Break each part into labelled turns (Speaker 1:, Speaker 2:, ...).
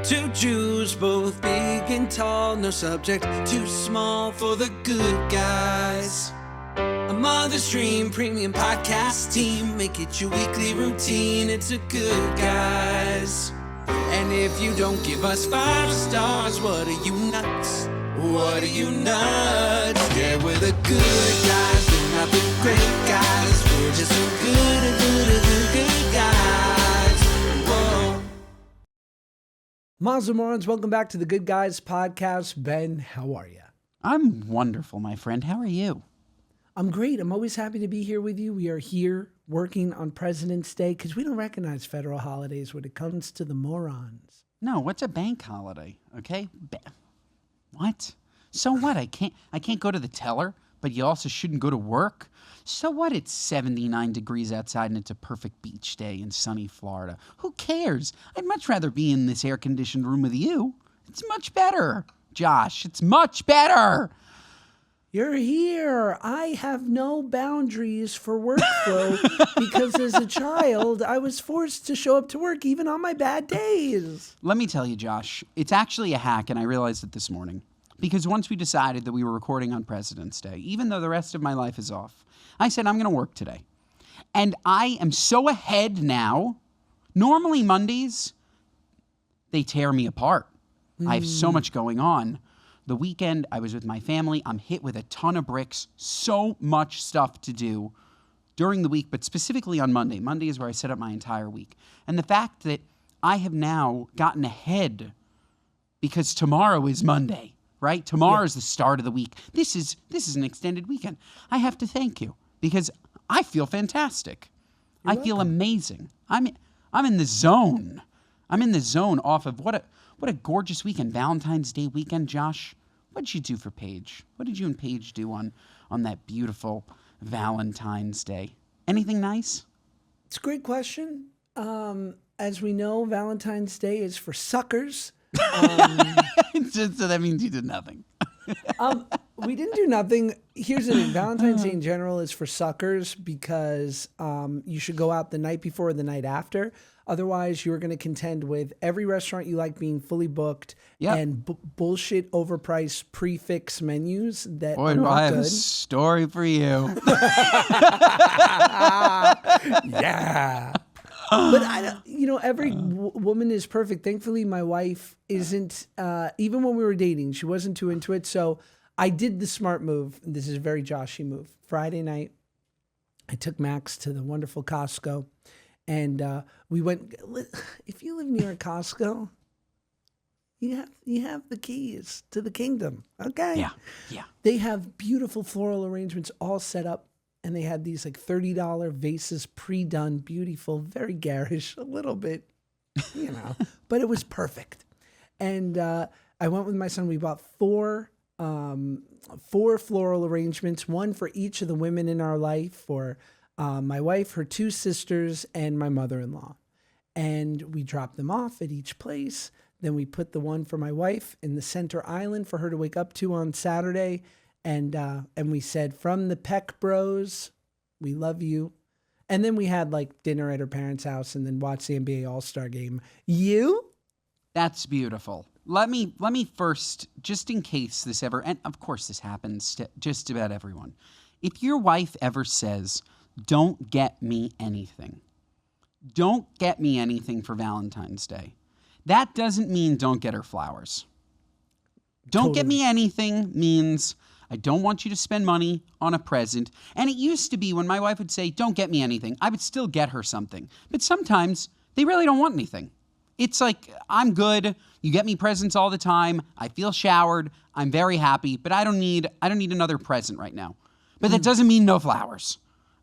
Speaker 1: Two Jews, both big and tall, no subject too small for the good guys. A Mother's Dream premium podcast team, make it your weekly routine, it's a Good Guys. And if you don't give us 5 stars, what are you nuts? What are you nuts? Yeah, we're the good guys, we're not the great guys, we're just the good guys. Whoa.
Speaker 2: Mazel, morons, welcome back to the Good Guys podcast. Ben, how are you?
Speaker 3: I'm wonderful, my friend. How are you?
Speaker 2: I'm great. I'm always happy to be here with you. We are here working on President's Day because we don't recognize federal holidays when it comes to the morons.
Speaker 3: No, what's a bank holiday? Okay, what? So what? I can't go to the teller, but you also shouldn't go to work. So what? It's 79 degrees outside and it's a perfect beach day in sunny Florida. Who cares? I'd much rather be in this air-conditioned room with you. It's much better, Josh. It's much better.
Speaker 2: You're here. I have no boundaries for workflow because as a child, I was forced to show up to work even on my bad days.
Speaker 3: Let me tell you, Josh, it's actually a hack, and I realized it this morning. Because once we decided that we were recording on President's Day, even though the rest of my life is off, I said, I'm going to work today. And I am so ahead now. Normally Mondays, they tear me apart. I have so much going on. The weekend, I was with my family. I'm hit with a ton of bricks, so much stuff to do during the week, but specifically on Monday. Monday is where I set up my entire week. And the fact that I have now gotten ahead because tomorrow is Monday, right? Tomorrow is the start of the week. This is an extended weekend. I have to thank you because I feel fantastic. I feel amazing. I'm in the zone. I'm in the zone off of what a gorgeous weekend. Valentine's Day weekend, Josh. What did you do for Paige? What did you and Paige do on that beautiful Valentine's Day? Anything nice?
Speaker 2: It's a great question. As we know, Valentine's Day is for suckers.
Speaker 3: So that means you did nothing.
Speaker 2: We didn't do nothing. Here's the thing. Valentine's Day in general is for suckers because you should go out the night before or the night after. Otherwise, you're going to contend with every restaurant you like being fully booked and bullshit overpriced prefix menus that are not
Speaker 3: I have
Speaker 2: good.
Speaker 3: a story for you.
Speaker 2: Yeah. But every woman is perfect. Thankfully, my wife isn't, even when we were dating, she wasn't too into it. So I did the smart move. This is a very Joshy move. Friday night, I took Max to the wonderful Costco. And we went, if you live near a Costco, you have the keys to the kingdom, okay?
Speaker 3: Yeah.
Speaker 2: They have beautiful floral arrangements all set up. And they had these like $30 vases pre-done, beautiful, very garish, a little bit, but it was perfect. And I went with my son. We bought four floral arrangements, one for each of the women in our life, for my wife, her 2 sisters, and my mother-in-law. And we dropped them off at each place. Then we put the one for my wife in the center island for her to wake up to on Saturday. And we said, from the Peck bros, we love you. And then we had like dinner at her parents' house and then watched the NBA All-Star game. You?
Speaker 3: That's beautiful. Let me first, just in case this ever, and of course this happens to just about everyone. If your wife ever says, don't get me anything for Valentine's Day, that doesn't mean don't get her flowers. Don't get me anything means I don't want you to spend money on a present. And it used to be when my wife would say, don't get me anything, I would still get her something. But sometimes they really don't want anything. It's like, I'm good. You get me presents all the time. I feel showered. I'm very happy, but I don't need another present right now. But that doesn't mean no flowers.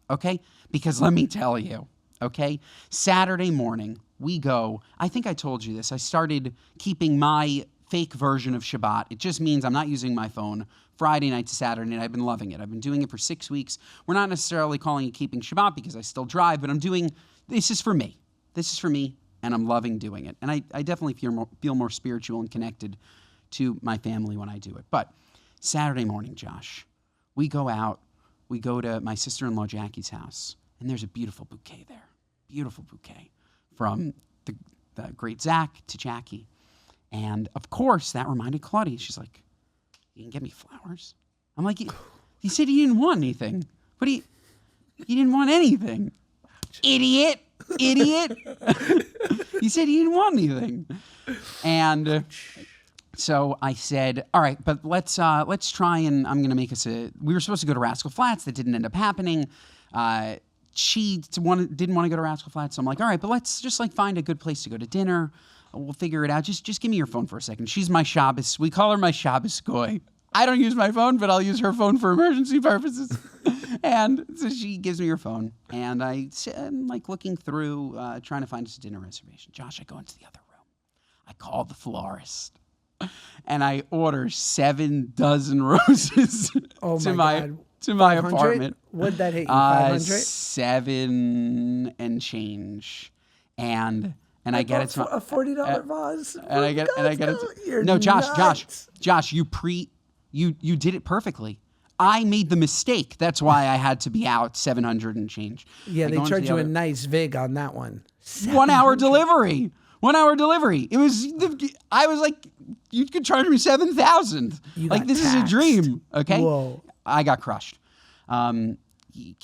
Speaker 3: Okay? Because let me tell you, okay? Saturday morning, we go. I think I told you this. I started keeping my fake version of Shabbat. It just means I'm not using my phone Friday night to Saturday night. I've been loving it. I've been doing it for 6 weeks. We're not necessarily calling it keeping Shabbat because I still drive, but this is for me. This is for me, and I'm loving doing it. And I definitely feel more spiritual and connected to my family when I do it. But Saturday morning, Josh, we go out. We go to my sister-in-law Jackie's house, and there's a beautiful bouquet there. Beautiful bouquet from the great Zach to Jackie. And of course, that reminded Claudia. She's like, you didn't get me flowers? I'm like, you said you didn't want anything. You didn't want anything. Idiot. You said you didn't want anything. And so I said, all right, but let's try, and I'm going to make us we were supposed to go to Rascal Flats. That didn't end up happening. She didn't want to go to Rascal Flats. So I'm like, all right, but let's just find a good place to go to dinner. We'll figure it out. Just give me your phone for a second. She's my Shabbos. We call her my Shabbos goy. I don't use my phone, but I'll use her phone for emergency purposes. And so she gives me her phone, and I'm looking through, trying to find us a dinner reservation. Josh, I go into the other room. I call the florist, and I order 7 dozen roses to my apartment.
Speaker 2: What'd that hit you? 500?
Speaker 3: 7 and change, and I get it to
Speaker 2: a $40 vase.
Speaker 3: And I get it.
Speaker 2: You're
Speaker 3: No,
Speaker 2: nuts.
Speaker 3: Josh, you did it perfectly. I made the mistake. That's why I had to be out 700 and change.
Speaker 2: Yeah, they charge you a nice vig on that one.
Speaker 3: 1 hour delivery. 1 hour delivery. I was like, you could charge me 7,000. This is a dream. Okay.
Speaker 2: Whoa.
Speaker 3: I got crushed. Can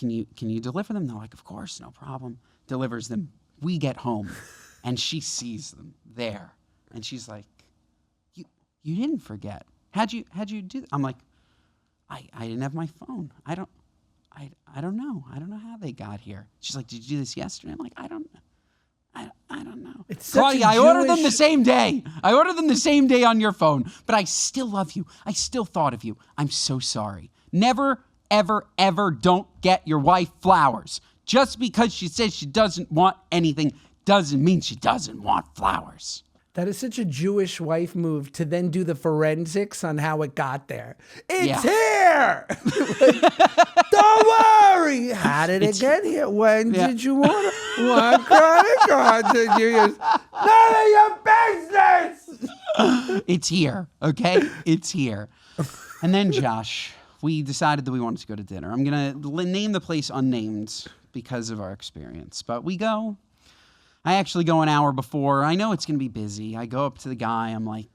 Speaker 3: you deliver them? They're like, of course, no problem. Delivers them. We get home, and she sees them there, and she's like, you didn't forget. How'd you do that? I'm like, I didn't have my phone. I don't know. I don't know how they got here. She's like, did you do this yesterday? I'm like, I don't know.
Speaker 2: It's
Speaker 3: Claudia, I ordered them the same day. I ordered them the same day on your phone, but I still love you. I still thought of you. I'm so sorry. Never, ever, ever don't get your wife flowers. Just because she says she doesn't want anything doesn't mean she doesn't want flowers.
Speaker 2: That is such a Jewish wife move to then do the forensics on how it got there. It's here! Don't worry! How did it get here? When did you order? What credit card did you use? None of your business!
Speaker 3: It's here, okay? It's here. And then, Josh, we decided that we wanted to go to dinner. I'm going to name the place unnamed because of our experience. But we go. I actually go an hour before. I know it's going to be busy. I go up to the guy. I'm like,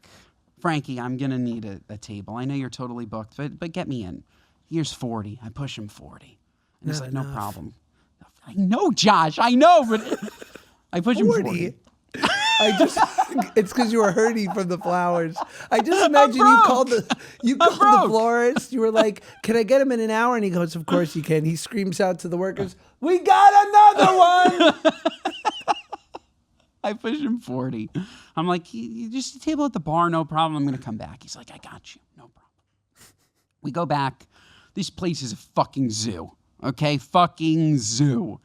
Speaker 3: Frankie, I'm going to need a table. I know you're totally booked, but get me in. Here's 40. I push him 40. And he's like, no problem. I know, Josh. I know, but I push him 40.
Speaker 2: It's because you were hurting from the flowers. I just imagine you called the florist. You were like, can I get him in an hour? And he goes, of course you can. He screams out to the workers, we got another one.
Speaker 3: I push him 40. I'm like, you just a table at the bar, no problem. I'm going to come back. He's like, I got you. No problem. We go back. This place is a fucking zoo. Okay? Fucking zoo.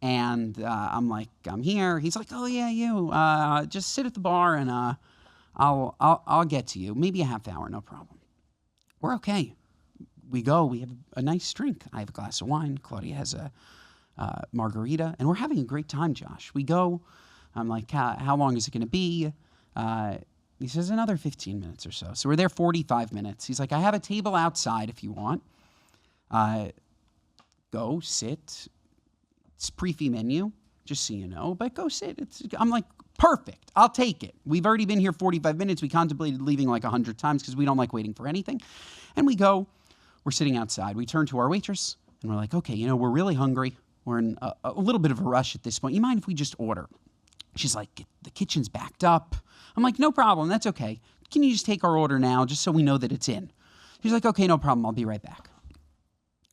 Speaker 3: And I'm like, I'm here. He's like, oh yeah, you. Just sit at the bar and I'll get to you. Maybe a half hour, no problem. We're okay. We go. We have a nice drink. I have a glass of wine. Claudia has a margarita, and we're having a great time, Josh. We go. I'm like, how long is it going to be? He says another 15 minutes or so. So we're there 45 minutes. He's like, I have a table outside if you want. Go sit. It's pre-fee menu, just so you know, but go sit. I'm like, perfect. I'll take it. We've already been here 45 minutes. We contemplated leaving like 100 times because we don't like waiting for anything. And we go. We're sitting outside. We turn to our waitress, and we're like, okay, we're really hungry. We're in a little bit of a rush at this point. You mind if we just order? She's like, the kitchen's backed up. I'm like, no problem. That's okay. Can you just take our order now just so we know that it's in? She's like, okay, no problem. I'll be right back.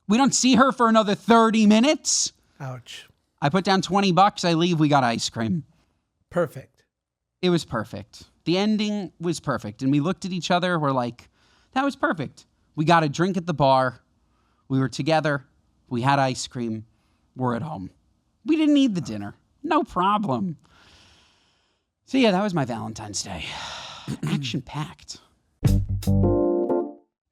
Speaker 3: We don't see her for another 30 minutes.
Speaker 2: Ouch.
Speaker 3: I put down $20. I leave. We got ice cream.
Speaker 2: Perfect.
Speaker 3: It was perfect. The ending was perfect. And we looked at each other. We're like, that was perfect. We got a drink at the bar. We were together. We had ice cream. We're at home. We didn't need the dinner. No problem. So yeah, that was my Valentine's Day. Action-packed.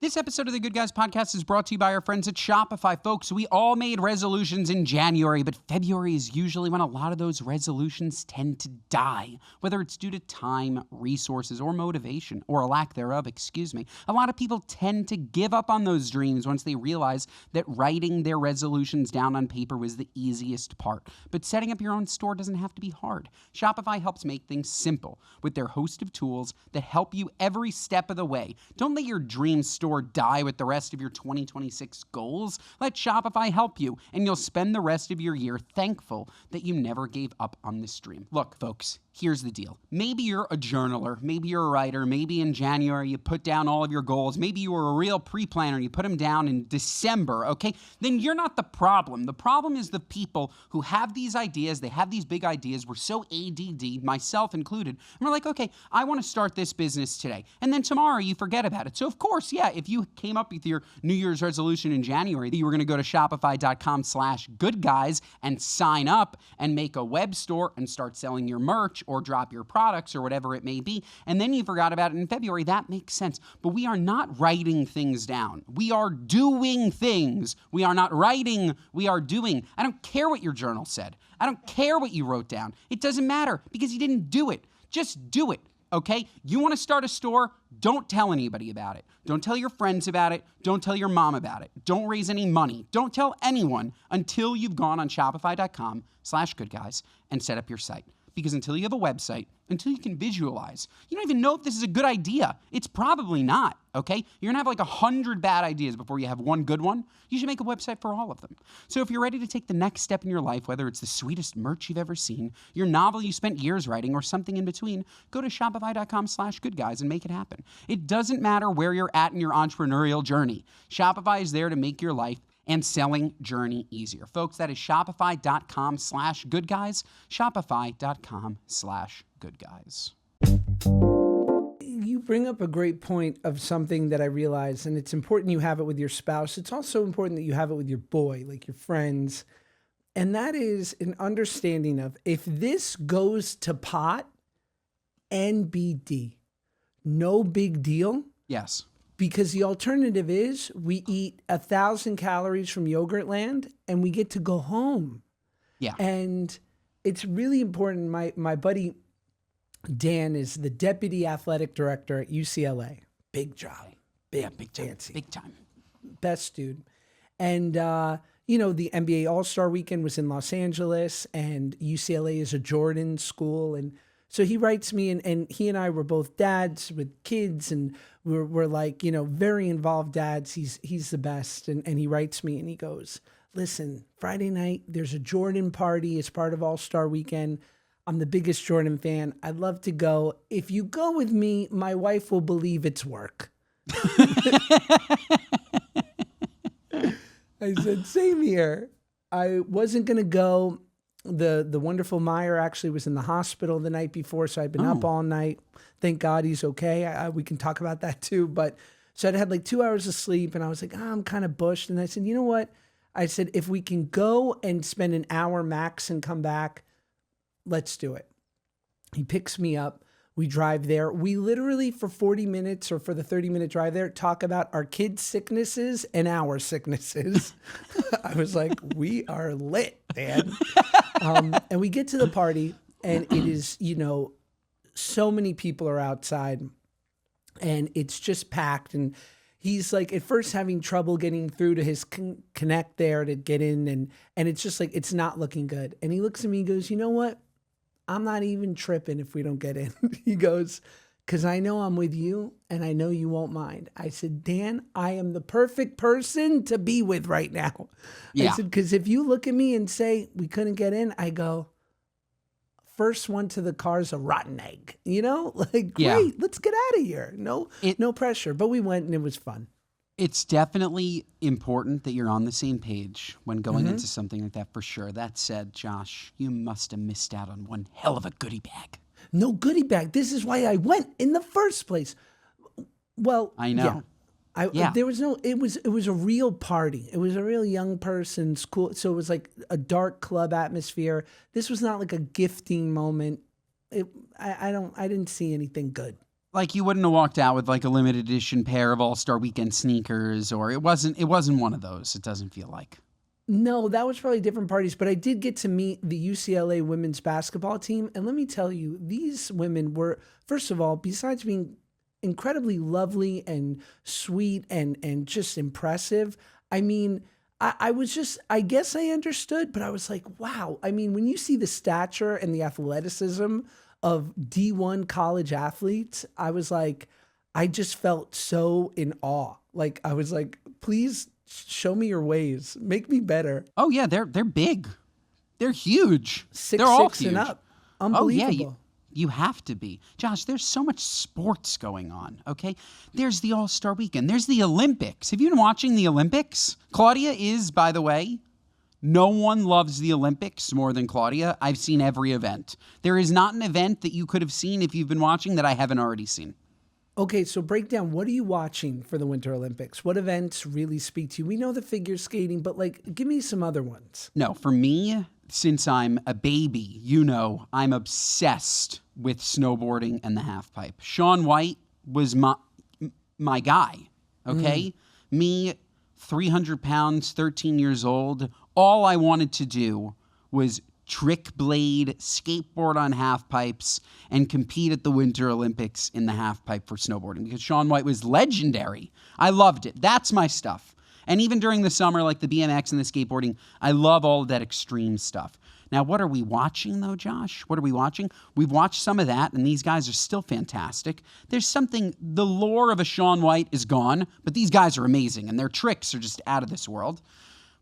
Speaker 3: This episode of the Good Guys podcast is brought to you by our friends at Shopify. Folks, we all made resolutions in January, but February is usually when a lot of those resolutions tend to die, whether it's due to time, resources, or motivation, or a lack thereof, excuse me. A lot of people tend to give up on those dreams once they realize that writing their resolutions down on paper was the easiest part. But setting up your own store doesn't have to be hard. Shopify helps make things simple with their host of tools that help you every step of the way. Don't let your dream store die with the rest of your 2026 goals. Let Shopify help you, and you'll spend the rest of your year thankful that you never gave up on this dream. Look, folks, here's the deal. Maybe you're a journaler, maybe you're a writer, maybe in January you put down all of your goals, maybe you were a real pre-planner, you put them down in December, okay? Then you're not the problem. The problem is the people who have these ideas, they have these big ideas, we're so ADD, myself included, and we're like, okay, I want to start this business today. And then tomorrow you forget about it. So of course, yeah, if you came up with your New Year's resolution in January that you were going to go to shopify.com/goodguys and sign up and make a web store and start selling your merch or drop your products or whatever it may be, and then you forgot about it in February, that makes sense. But we are not writing things down. We are doing things. We are not writing, we are doing. I don't care what your journal said. I don't care what you wrote down. It doesn't matter because you didn't do it. Just do it. Okay? You want to start a store? Don't tell anybody about it. Don't tell your friends about it. Don't tell your mom about it. Don't raise any money. Don't tell anyone until you've gone on shopify.com/goodguys and set up your site. Because until you have a website, until you can visualize, you don't even know if this is a good idea. It's probably not, okay? You're gonna have like 100 bad ideas before you have one good one. You should make a website for all of them. So if you're ready to take the next step in your life, whether it's the sweetest merch you've ever seen, your novel you spent years writing, or something in between, go to shopify.com/goodguys and make it happen. It doesn't matter where you're at in your entrepreneurial journey. Shopify is there to make your life and selling journey easier. Folks, that is shopify.com/goodguys, shopify.com/goodguys.
Speaker 2: You bring up a great point of something that I realize, and it's important you have it with your spouse. It's also important that you have it with your boy, like your friends. And that is an understanding of if this goes to pot, NBD, no big deal.
Speaker 3: Yes.
Speaker 2: Because the alternative is we eat 1,000 calories from Yogurtland and we get to go home.
Speaker 3: Yeah.
Speaker 2: And it's really important. My buddy Dan is the deputy athletic director at UCLA. Big job. Big
Speaker 3: time.
Speaker 2: fancy.
Speaker 3: Big time.
Speaker 2: Best dude. And, the NBA All-Star Weekend was in Los Angeles, and UCLA is a Jordan school. And so he writes me, and he and I were both dads with kids, and we're like, very involved dads. He's the best. And he writes me and he goes, listen, Friday night, there's a Jordan party. It's part of All-Star Weekend. I'm the biggest Jordan fan. I'd love to go. If you go with me, my wife will believe it's work. I said, same here. I wasn't going to go. The wonderful Meyer actually was in the hospital the night before, so I'd been up all night. Thank God he's okay. We can talk about that too. But so I'd had like 2 hours of sleep, and I was like, I'm kind of bushed. And I said, you know what? I said, if we can go and spend an hour max and come back, let's do it. He picks me up. We drive there. We literally, for 40 minutes or for the 30-minute drive there, talk about our kids' sicknesses and our sicknesses. I was like, we are lit, man. And we get to the party, and it is, so many people are outside, and it's just packed. And he's like, at first having trouble getting through to his connect there to get in. And it's just like, it's not looking good. And he looks at me and goes, you know what? I'm not even tripping if we don't get in. He goes, because I know I'm with you and I know you won't mind. I said, Dan, I am the perfect person to be with right now.
Speaker 3: Yeah.
Speaker 2: I said, because if you look at me and say we couldn't get in, I go, first one to the car's a rotten egg. Like, great, let's get out of here. No pressure. But we went and it was fun.
Speaker 3: It's definitely important that you're on the same page when going into something like that, for sure. That said, Josh, you must have missed out on one hell of a goodie bag.
Speaker 2: No goodie bag. This is why I went in the first place. Well,
Speaker 3: I know.
Speaker 2: Yeah. There was it was a real party. It was a real young person's cool. So it was like a dark club atmosphere. This was not like a gifting moment. I didn't see anything good.
Speaker 3: Like you wouldn't have walked out with like a limited edition pair of All-Star Weekend sneakers, or it wasn't one of those. It doesn't feel like.
Speaker 2: No, that was probably different parties, but I did get to meet the UCLA women's basketball team. And let me tell you, these women were, first of all, besides being incredibly lovely and sweet and just impressive, I mean, I was just, I guess I understood, but I was like, wow. I mean, when you see the stature and the athleticism of D1 college athletes, I was like, I just felt so in awe. Like, I was like, please show me your ways. Make me better.
Speaker 3: Oh yeah, they're big. They're huge.
Speaker 2: 6'6"
Speaker 3: they're all huge.
Speaker 2: and up. Unbelievable.
Speaker 3: Oh yeah, you have to be. Josh, there's so much sports going on, okay? There's the All-Star Weekend. There's the Olympics. Have you been watching the Olympics? Claudia is, by the way, no one loves the Olympics more than Claudia. I've seen every event. There is not an event that you could have seen if you've been watching that I haven't already seen.
Speaker 2: Okay, so break down, what are you watching for the Winter Olympics? What events really speak to you? We know the figure skating, but like, give me some other ones.
Speaker 3: No, for me, since I'm a baby, I'm obsessed with snowboarding and the halfpipe. Shaun White was my guy, okay? Me, 300 pounds, 13 years old. All I wanted to do was trick blade, skateboard on half pipes, and compete at the Winter Olympics in the half pipe for snowboarding because Shaun White was legendary. I loved it. That's my stuff. And even during the summer, like the BMX and the skateboarding, I love all of that extreme stuff. Now, what are we watching, though, Josh? What are we watching? We've watched some of that, and these guys are still fantastic. There's something, the lore of a Shaun White is gone, but these guys are amazing, and their tricks are just out of this world.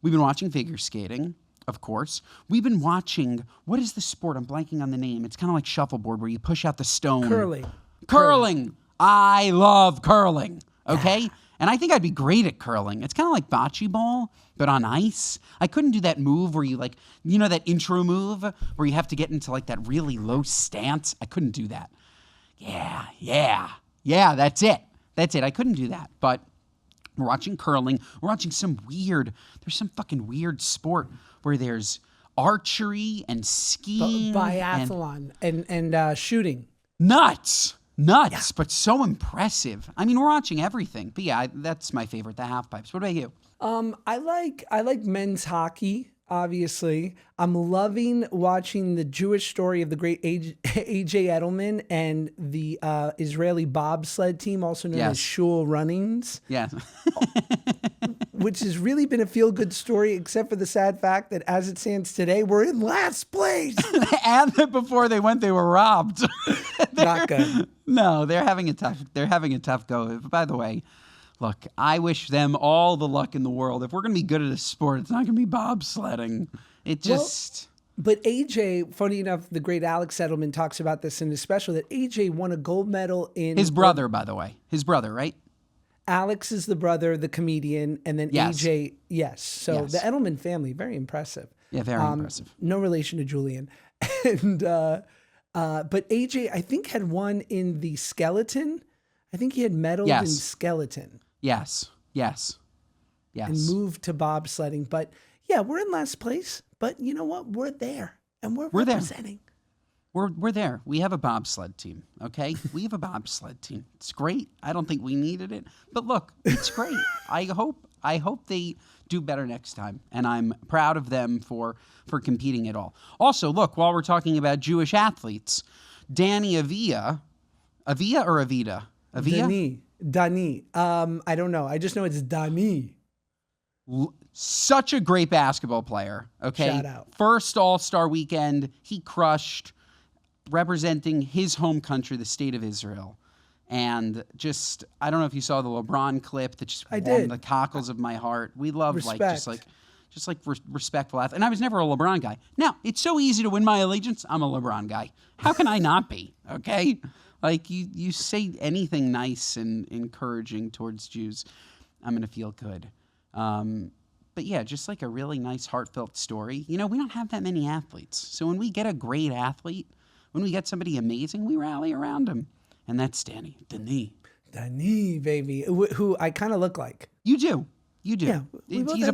Speaker 3: We've been watching figure skating, of course. We've been watching, what is the sport? I'm blanking on the name. It's kind of like shuffleboard where you push out the stone. Curling. I love curling, okay? And I think I'd be great at curling. It's kind of like bocce ball, but on ice. I couldn't do that move where you that intro move where you have to get into like that really low stance. I couldn't do that. Yeah, that's it. I couldn't do that. But we're watching curling. We're watching there's some fucking weird sport where there's archery and skiing.
Speaker 2: Biathlon and shooting.
Speaker 3: Nuts, but so impressive. I mean, we're watching everything. But yeah, that's my favorite, the half pipes. What about you?
Speaker 2: I like men's hockey, obviously. I'm loving watching the Jewish story of the great A.J. Edelman and the Israeli bobsled team, also known as Shul Runnings.
Speaker 3: Yes.
Speaker 2: Which has really been a feel-good story, except for the sad fact that as it stands today, we're in last place.
Speaker 3: And that before they went, they were robbed.
Speaker 2: Not good.
Speaker 3: No, they're having a tough go. By the way, look, I wish them all the luck in the world. If we're going to be good at a sport, it's not going to be bobsledding. It just...
Speaker 2: But AJ, funny enough, the great Alex Edelman talks about this in his special, that AJ won a gold medal in...
Speaker 3: His brother, by the way. His brother, right?
Speaker 2: Alex is the brother, the comedian, and then AJ, yes. So the Edelman family, very impressive.
Speaker 3: Yeah, very impressive.
Speaker 2: No relation to Julian. And but AJ, I think, had won in the skeleton. I think he had medaled in skeleton.
Speaker 3: Yes.
Speaker 2: And moved to bobsledding. But yeah, we're in last place. But you know what? We're there. And we're representing.
Speaker 3: We're there. We have a bobsled team, okay? We have a bobsled team. It's great. I don't think we needed it. But look, it's great. I hope they do better next time. And I'm proud of them for competing at all. Also, look, while we're talking about Jewish athletes, Danny Avila or Avita?
Speaker 2: Dani. I don't know. I just know it's Dani.
Speaker 3: Such a great basketball player, okay?
Speaker 2: Shout out.
Speaker 3: First All-Star weekend, he crushed, representing his home country, the state of Israel. And just, I don't know if you saw the LeBron clip that just warmed the cockles of my heart. We love
Speaker 2: respect.
Speaker 3: Respectful athletes. And I was never a LeBron guy. Now, it's so easy to win my allegiance. I'm a LeBron guy. How can I not be? Okay? Like, you say anything nice and encouraging towards Jews, I'm going to feel good. But yeah, just like a really nice, heartfelt story. You know, we don't have that many athletes. So when we get a great athlete, when we get somebody amazing, we rally around him. And that's Dani, baby,
Speaker 2: who I kind of look like.
Speaker 3: You do. Yeah, he's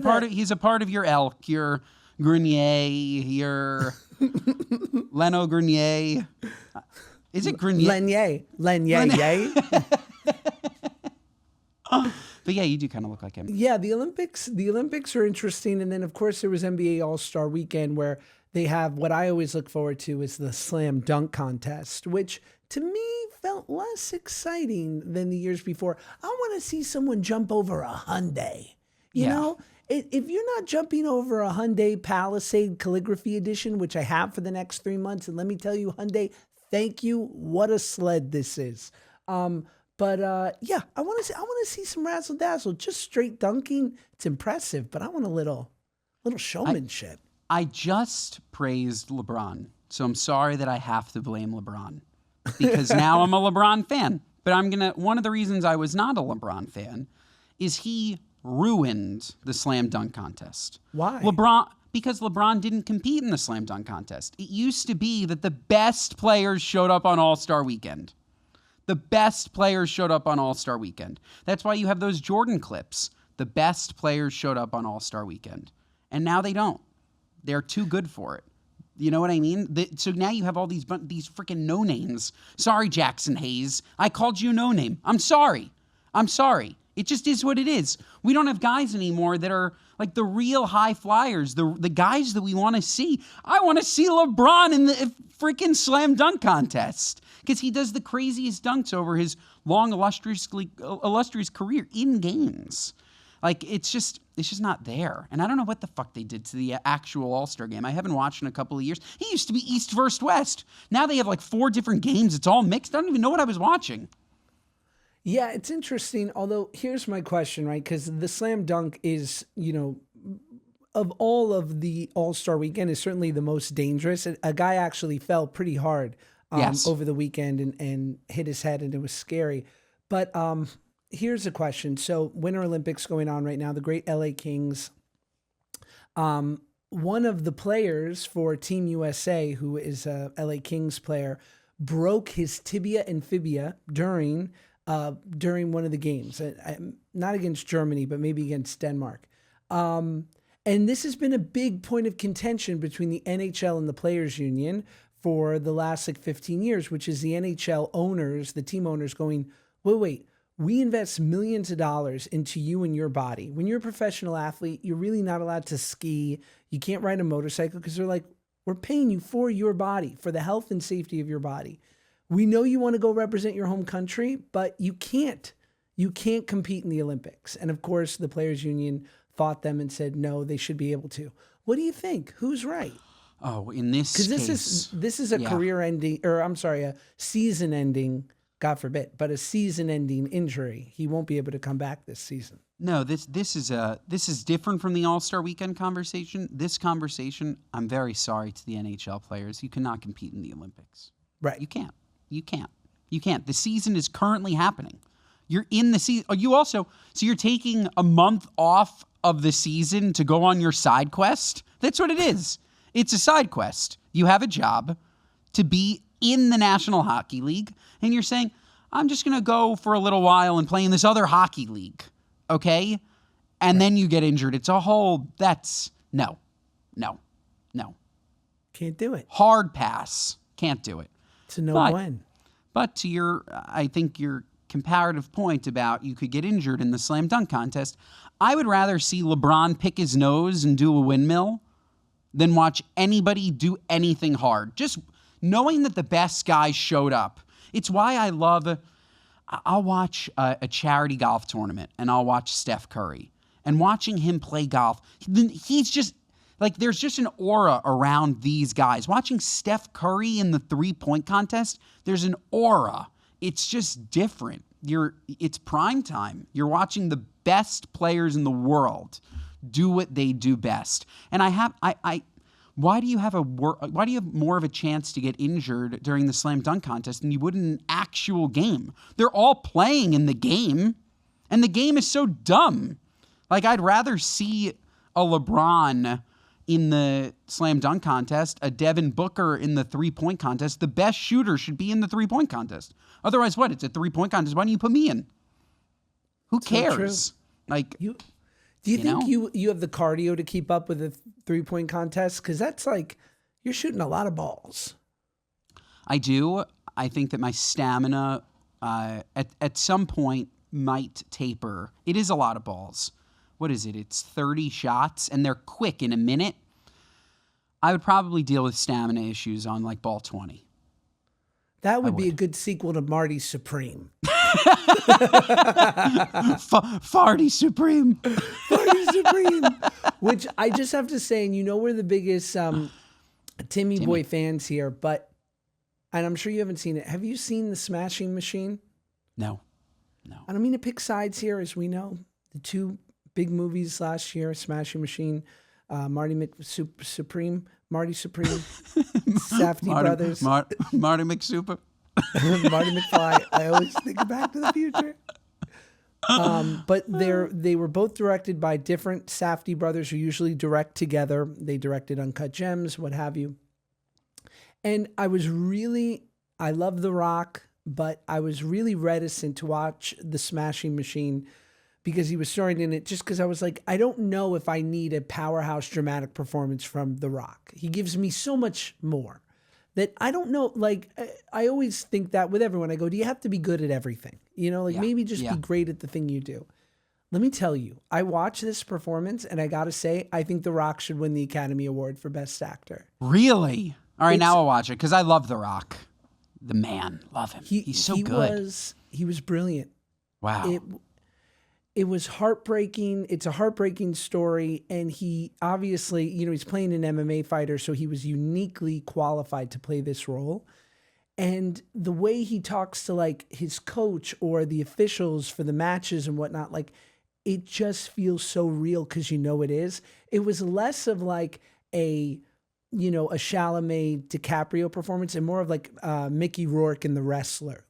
Speaker 3: a part of your elk, your Grenier, your Leno Grenier. Is it Grenier?
Speaker 2: Lenier, yay.
Speaker 3: But yeah, you do kind of look like him.
Speaker 2: Yeah, the Olympics are interesting. And then, of course, there was NBA All-Star Weekend where they have what I always look forward to is the slam dunk contest, which to me felt less exciting than the years before. I want to see someone jump over a Hyundai. You know, if you're not jumping over a Hyundai Palisade Calligraphy Edition, which I have for the next 3 months, and let me tell you, Hyundai, thank you. What a sled this is. But I want to see some razzle dazzle. Just straight dunking, it's impressive. But I want a little showmanship.
Speaker 3: I just praised LeBron, so I'm sorry that I have to blame LeBron because now I'm a LeBron fan. But one of the reasons I was not a LeBron fan is he ruined the slam dunk contest.
Speaker 2: Why?
Speaker 3: Because LeBron didn't compete in the slam dunk contest. It used to be that the best players showed up on All-Star Weekend. The best players showed up on All-Star Weekend. That's why you have those Jordan clips. The best players showed up on All-Star Weekend. And now they don't. They're too good for it. You know what I mean? So now you have all these freaking no-names. Sorry, Jackson Hayes. I called you a no-name. I'm sorry. It just is what it is. We don't have guys anymore that are like the real high flyers, the guys that we want to see. I want to see LeBron in the freaking slam dunk contest because he does the craziest dunks over his long, illustrious career in games. Like, it's just not there. And I don't know what the fuck they did to the actual All-Star game. I haven't watched in a couple of years. He used to be East versus West. Now they have like 4 different games. It's all mixed. I don't even know what I was watching.
Speaker 2: Yeah, it's interesting. Although, here's my question, right? Because the slam dunk is, of all of the All-Star weekend, is certainly the most dangerous. A guy actually fell pretty hard over the weekend and hit his head, and it was scary. But here's a question. So, Winter Olympics going on right now, the great LA Kings. One of the players for Team USA, who is a LA Kings player, broke his tibia and fibia during one of the games, not against Germany, but maybe against Denmark. And this has been a big point of contention between the NHL and the Players Union for the last 15 years, which is the NHL owners, the team owners going, wait, we invest millions of dollars into you and your body. When you're a professional athlete, you're really not allowed to ski. You can't ride a motorcycle because they're like, we're paying you for your body, for the health and safety of your body. We know you want to go represent your home country, but you can't. You can't compete in the Olympics. And of course, the Players Union fought them and said, no, they should be able to. What do you think? Who's right?
Speaker 3: Oh, in this case.
Speaker 2: Because this is a career-ending, or I'm sorry, a season-ending, God forbid, but a season-ending injury. He won't be able to come back this season.
Speaker 3: No, this is different from the All-Star Weekend conversation. This conversation, I'm very sorry to the NHL players. You cannot compete in the Olympics.
Speaker 2: Right.
Speaker 3: You can't. The season is currently happening. You're in the season. So you're taking a month off of the season to go on your side quest? That's what it is. It's a side quest. You have a job to be in the National Hockey League, and you're saying, I'm just going to go for a little while and play in this other hockey league, okay? And then you get injured. It's a whole, no.
Speaker 2: Can't do it.
Speaker 3: Hard pass. Can't do it.
Speaker 2: It's a no-win.
Speaker 3: But to I think your comparative point about you could get injured in the slam dunk contest, I would rather see LeBron pick his nose and do a windmill than watch anybody do anything hard. Just knowing that the best guys showed up. It's why I'll watch a charity golf tournament and I'll watch Steph Curry. And watching him play golf, he's just, like, there's just an aura around these guys. Watching Steph Curry in the three-point contest, there's an aura. It's just different. It's prime time. You're watching the best players in the world do what they do best. And why do you have more of a chance to get injured during the slam dunk contest than you would in an actual game? They're all playing in the game, and the game is so dumb. Like, I'd rather see a LeBron in the slam dunk contest, a Devin Booker in the three-point contest. The best shooter should be in the three-point contest. Otherwise, what? It's a three-point contest. Why don't you put me in? Who cares?
Speaker 2: So
Speaker 3: like,
Speaker 2: do you think you have the cardio to keep up with a three-point contest? Because that's like, you're shooting a lot of balls.
Speaker 3: I do. I think that my stamina at some point might taper. It is a lot of balls. What is it? It's 30 shots, and they're quick in a minute. I would probably deal with stamina issues on like ball 20.
Speaker 2: That would be a good sequel to Marty Supreme.
Speaker 3: Farty Supreme.
Speaker 2: Farty Supreme. Which I just have to say, and you know we're the biggest Timmy Boy fans here, and I'm sure you haven't seen it. Have you seen The Smashing Machine?
Speaker 3: No.
Speaker 2: I don't mean to pick sides here, as we know. The two big movies last year, Smashing Machine, Marty Supreme, Safdie Brothers.
Speaker 3: Marty McSuper.
Speaker 2: Marty McFly. I always think Back to the Future. But they were both directed by different Safdie brothers who usually direct together. They directed Uncut Gems, what have you. And I love The Rock, but I was really reticent to watch The Smashing Machine because he was starring in it, just because I was like, I don't know if I need a powerhouse dramatic performance from The Rock. He gives me so much more that I don't know. Like, I always think that with everyone. I go, do you have to be good at everything? Maybe just be great at the thing you do. Let me tell you, I watched this performance and I got to say, I think The Rock should win the Academy Award for Best Actor.
Speaker 3: Really? All right, now I'll watch it because I love The Rock. The man. Love him. He's so good.
Speaker 2: He was brilliant.
Speaker 3: Wow.
Speaker 2: It was heartbreaking. It's a heartbreaking story. And he obviously, he's playing an MMA fighter, so he was uniquely qualified to play this role. And the way he talks to like his coach or the officials for the matches and whatnot, like it just feels so real because it is. It was less of like a Chalamet DiCaprio performance and more of like Mickey Rourke in The Wrestler.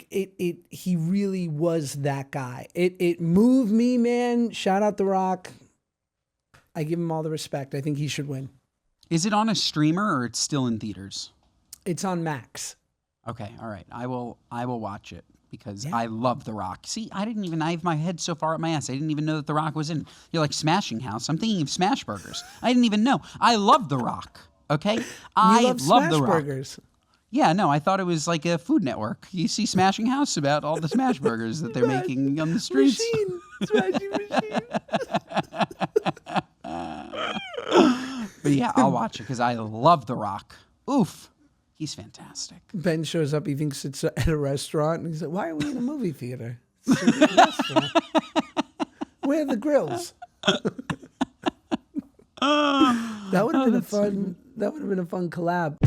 Speaker 2: He really was that guy. It moved me, man. Shout out The Rock. I give him all the respect. I think he should win.
Speaker 3: Is it on a streamer or it's still in theaters?
Speaker 2: It's on Max.
Speaker 3: Okay, all right. I will watch it because I love The Rock. See, I have my head so far up my ass. I didn't even know that The Rock was in. You're like Smashing House. I'm thinking of Smash Burgers. I didn't even know. I love The Rock. Okay? I love
Speaker 2: Smash
Speaker 3: The Rock.
Speaker 2: Burgers.
Speaker 3: Yeah, no, I thought it was like a Food Network. You see Smashing House about all the smash burgers that they're making on the streets.
Speaker 2: Smashing Machine.
Speaker 3: But yeah, I'll watch it because I love The Rock. Oof, he's fantastic.
Speaker 2: Ben shows up. He thinks it's at a restaurant. And he's like, why are we in a movie theater? It's a restaurant. Where are the grills? That would have been a fun collab.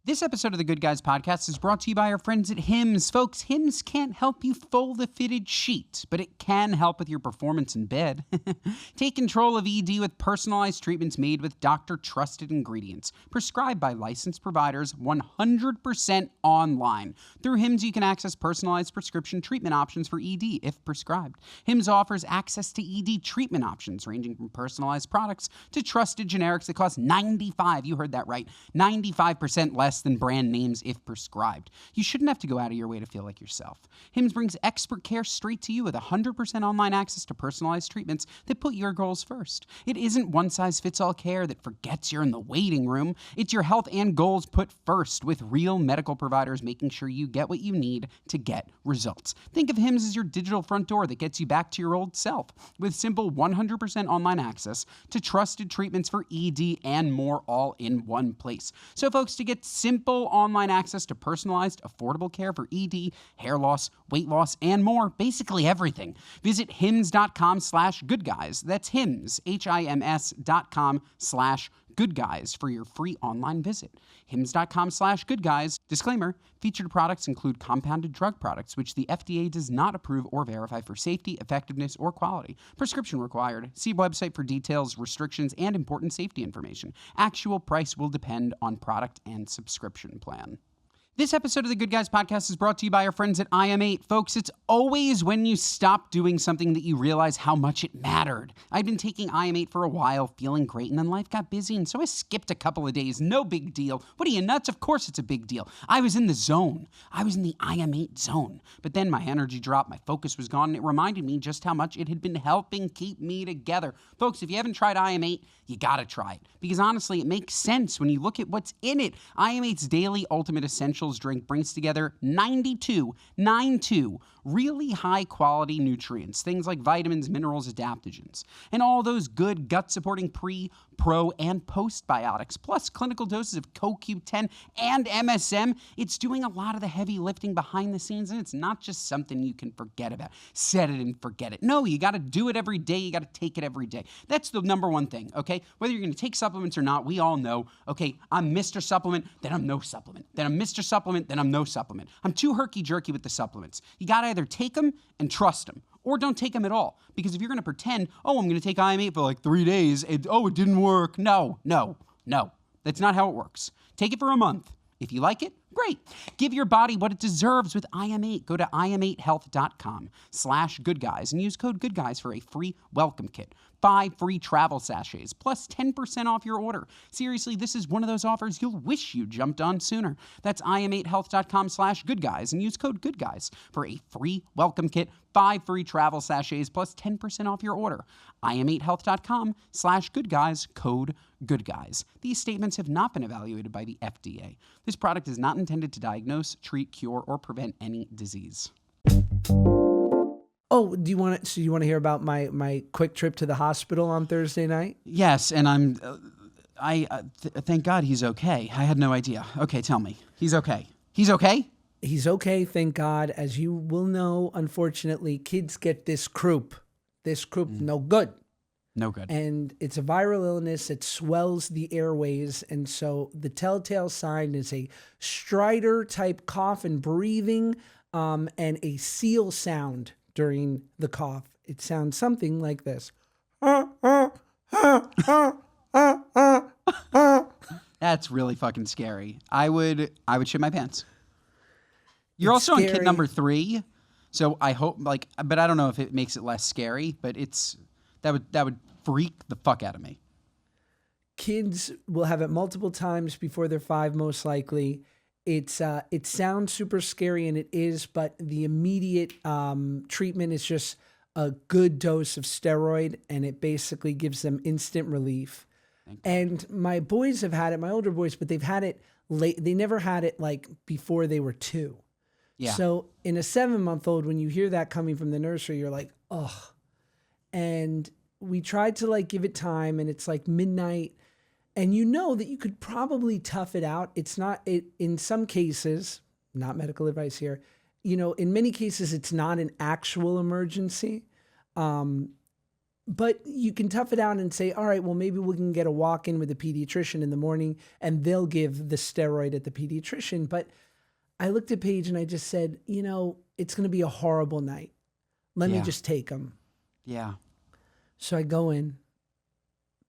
Speaker 3: This episode of the Good Guys podcast is brought to you by our friends at Hims. Folks, Hims can't help you fold a fitted sheet, but it can help with your performance in bed. Take control of ED with personalized treatments made with doctor-trusted ingredients, prescribed by licensed providers 100% online. Through Hims, you can access personalized prescription treatment options for ED if prescribed. Hims offers access to ED treatment options ranging from personalized products to trusted generics that cost 95% less than brand names if prescribed. You shouldn't have to go out of your way to feel like yourself. Hims brings expert care straight to you with 100% online access to personalized treatments that put your goals first. It isn't one-size-fits-all care that forgets you're in the waiting room. It's your health and goals put first with real medical providers making sure you get what you need to get results. Think of Hims as your digital front door that gets you back to your old self with simple 100% online access to trusted treatments for ED and more all in one place. So folks, to get simple online access to personalized, affordable care for ED, hair loss, weight loss, and more, basically everything. Visit hims.com/goodguys. That's Hims, HIMS.com/goodguys for your free online visit. Hims.com/goodguys. Disclaimer, featured products include compounded drug products, which the FDA does not approve or verify for safety, effectiveness, or quality. Prescription required. See website for details, restrictions, and important safety information. Actual price will depend on product and subscription plan. This episode of the Good Guys Podcast is brought to you by our friends at IM8. Folks, it's always when you stop doing something that you realize how much it mattered. I'd been taking IM8 for a while, feeling great, and then life got busy, and so I skipped a couple of days. No big deal. What are you, nuts? Of course it's a big deal. I was in the zone. I was in the IM8 zone. But then my energy dropped, my focus was gone, and it reminded me just how much it had been helping keep me together. Folks, if you haven't tried IM8, you gotta try it. Because honestly, it makes sense when you look at what's in it. IM8's Daily Ultimate Essentials drink brings together 92 really high quality nutrients, things like vitamins, minerals, adaptogens, and all those good gut supporting pre, pro, and postbiotics, plus clinical doses of CoQ10 and MSM. It's doing a lot of the heavy lifting behind the scenes, and it's not just something you can forget about. Set it and forget it. No, you got to do it every day. You got to take it every day. That's the number one thing, okay? Whether you're going to take supplements or not, we all know, okay, I'm Mr. Supplement, then I'm no supplement. Then I'm Mr. Supplement, then I'm no supplement. I'm too herky-jerky with the supplements. You got to either take them and trust them, or don't take them at all. Because if you're going to pretend, oh, I'm going to take IM8 for like 3 days, it didn't work. No. That's not how it works. Take it for a month. If you like it, great. Give your body what it deserves with IM8. Go to im8health.com/goodguys and use code goodguys for a free welcome kit. 5 free travel sachets, plus 10% off your order. Seriously, this is one of those offers you'll wish you jumped on sooner. That's im8health.com/goodguys and use code goodguys for a free welcome kit, 5 free travel sachets, plus 10% off your order. im8health.com/goodguys, code goodguys. These statements have not been evaluated by the FDA. This product is not intended to diagnose, treat, cure, or prevent any disease.
Speaker 2: Oh, do you want to? So you want to hear about my quick trip to the hospital on Thursday night?
Speaker 3: Yes, and thank God he's okay. I had no idea. Okay, tell me. He's okay. He's okay?
Speaker 2: He's okay, thank God. As you will know, unfortunately, kids get this croup. No good.
Speaker 3: No good.
Speaker 2: And it's a viral illness. It swells the airways. And so the telltale sign is a stridor type cough and breathing, and a seal sound during the cough. It sounds something like this.
Speaker 3: That's really fucking scary. I would shit my pants. You're
Speaker 2: It's
Speaker 3: also on
Speaker 2: scary.
Speaker 3: kid number 3, so I hope but I don't know if it makes it less scary, but that would freak the fuck out of me.
Speaker 2: Kids will have it multiple times before they're 5, most likely. It sounds super scary, and it is, but the immediate treatment is just a good dose of steroid, and it basically gives them instant relief. And my boys have had it, my older boys, but they've had it late. They never had it like before they were 2.
Speaker 3: Yeah.
Speaker 2: So in a 7-month-old, when you hear that coming from the nursery, you're like, ugh. And we tried to like give it time, and it's like midnight. And you know that you could probably tough it out. It's not, in some cases, not medical advice here, in many cases, it's not an actual emergency. But you can tough it out and say, all right, well, maybe we can get a walk in with the pediatrician in the morning, and they'll give the steroid at the pediatrician. But I looked at Paige and I just said, it's going to be a horrible night. Let me just take them.
Speaker 3: Yeah.
Speaker 2: So I go in.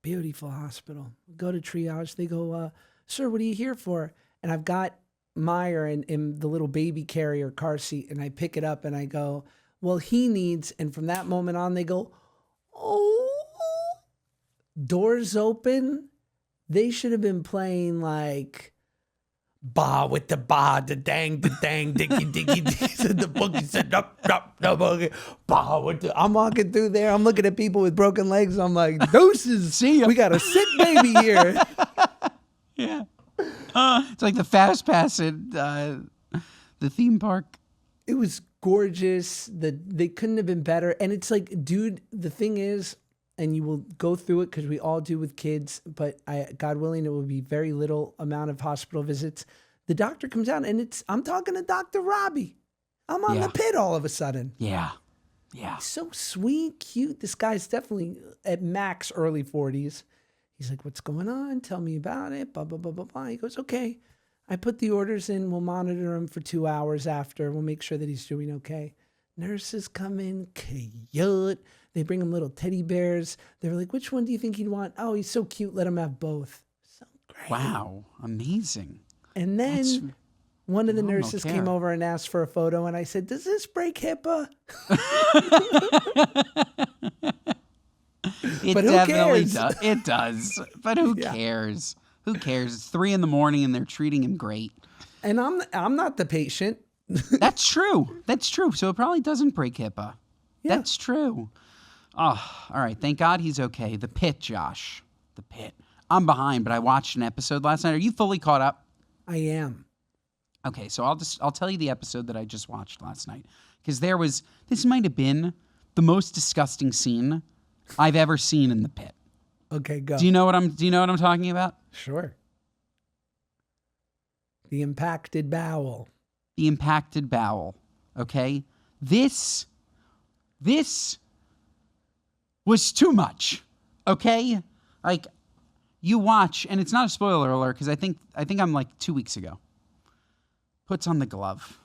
Speaker 2: Beautiful hospital. Go to triage. They go, sir, what are you here for? And I've got Meyer in the little baby carrier car seat, and I pick it up and I go, well, he needs, and from that moment on, they go, oh, doors open. They should have been playing like ba with the ba, the dang, dicky, dicky, said the boogie said, up, the boogie, ba with the. I'm walking through there. I'm looking at people with broken legs. I'm like, doses.
Speaker 3: See ya.
Speaker 2: We got a sick baby here.
Speaker 3: Yeah. It's like the fast pass at the theme park.
Speaker 2: It was gorgeous. They couldn't have been better. And it's like, dude, the thing is, and you will go through it because we all do with kids, but God willing, it will be very little amount of hospital visits. The doctor comes out, and I'm talking to Dr. Robbie. I'm on the Pitt all of a sudden.
Speaker 3: Yeah. Yeah.
Speaker 2: He's so sweet, cute. This guy's definitely at max early 40s. He's like, what's going on? Tell me about it. Blah, blah, blah, blah, blah. He goes, okay. I put the orders in. We'll monitor him for 2 hours after. We'll make sure that he's doing okay. Nurses come in, cute. They bring him little teddy bears. They're like, which one do you think he'd want? Oh, he's so cute. Let him have both. So great.
Speaker 3: Wow. Amazing.
Speaker 2: And then One of the
Speaker 3: Mom don't
Speaker 2: nurses came
Speaker 3: care.
Speaker 2: over and asked for a photo, and I said, "Does this break HIPAA?"
Speaker 3: It
Speaker 2: But who
Speaker 3: definitely
Speaker 2: cares?
Speaker 3: does. It does. But who cares? Who cares? It's 3 a.m. and they're treating him great.
Speaker 2: And I'm not the patient.
Speaker 3: That's true. That's true. So it probably doesn't break HIPAA.
Speaker 2: Yeah.
Speaker 3: That's true. Oh, all right. Thank God he's okay. The Pitt, Josh. The Pitt. I'm behind, but I watched an episode last night. Are you fully caught up?
Speaker 2: I am.
Speaker 3: Okay, so I'll tell you the episode that I just watched last night, because this might have been the most disgusting scene I've ever seen in the Pit.
Speaker 2: Okay, go.
Speaker 3: Do you know what I'm talking about?
Speaker 2: Sure. The impacted bowel.
Speaker 3: The impacted bowel. Okay? This was too much. Okay? Like, you watch, and it's not a spoiler alert, because I think I'm like 2 weeks ago. Puts on the glove.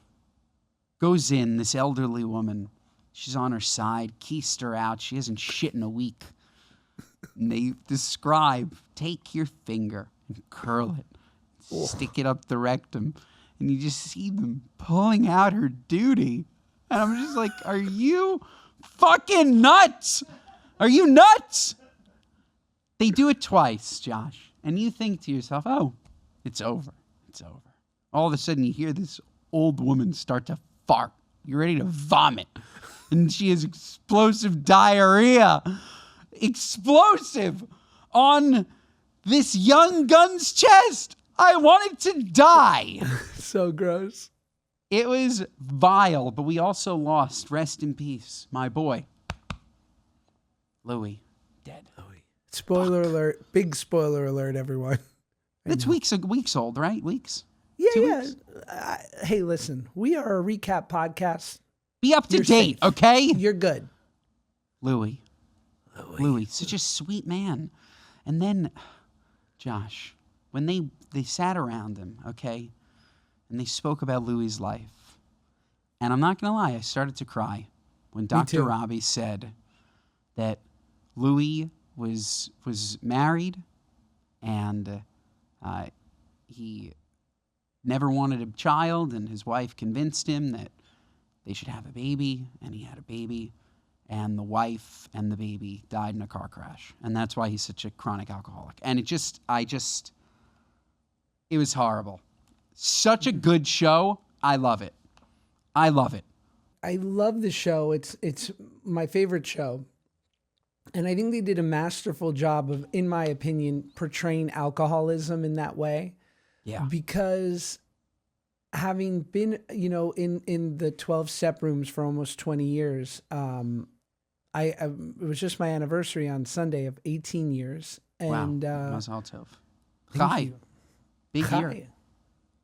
Speaker 3: Goes in, this elderly woman. She's on her side, keister her out. She hasn't shit in a week. And they describe, take your finger and curl it. Stick it up the rectum. And you just see them pulling out her duty. And I'm just like, are you fucking nuts? Are you nuts? They do it twice, Josh. And you think to yourself, oh, it's over. It's over. All of a sudden you hear this old woman start to fart. You're ready to vomit. And she has explosive diarrhea. Explosive on this young gun's chest. I wanted to die.
Speaker 2: So gross.
Speaker 3: It was vile, but we also lost, rest in peace, my boy, Louis, dead.
Speaker 2: Spoiler alert. Big spoiler alert, everyone.
Speaker 3: It's weeks old, right? Weeks.
Speaker 2: Yeah,
Speaker 3: 2
Speaker 2: yeah.
Speaker 3: weeks?
Speaker 2: Hey, listen. We are a recap podcast.
Speaker 3: Be up to
Speaker 2: You're
Speaker 3: date,
Speaker 2: safe.
Speaker 3: okay?
Speaker 2: You're good.
Speaker 3: Louis, such a sweet man. And then, Josh, when they sat around him, okay, and they spoke about Louis's life, and I'm not going to lie, I started to cry when Dr.
Speaker 2: too.
Speaker 3: Robbie said that Louis was married and he never wanted a child, and his wife convinced him that they should have a baby, and he had a baby, and the wife and the baby died in a car crash. And that's why he's such a chronic alcoholic. And it was horrible. Such a good show. I love it. I love it.
Speaker 2: I love the show. It's my favorite show. And I think they did a masterful job of, in my opinion, portraying alcoholism in that way.
Speaker 3: Yeah.
Speaker 2: Because having been, in the 12-step rooms for almost 20 years, it was just my anniversary on Sunday of 18 years. And,
Speaker 3: wow. Mazel tov.
Speaker 2: thank
Speaker 3: Hi.
Speaker 2: you.
Speaker 3: Big
Speaker 2: Hi.
Speaker 3: year.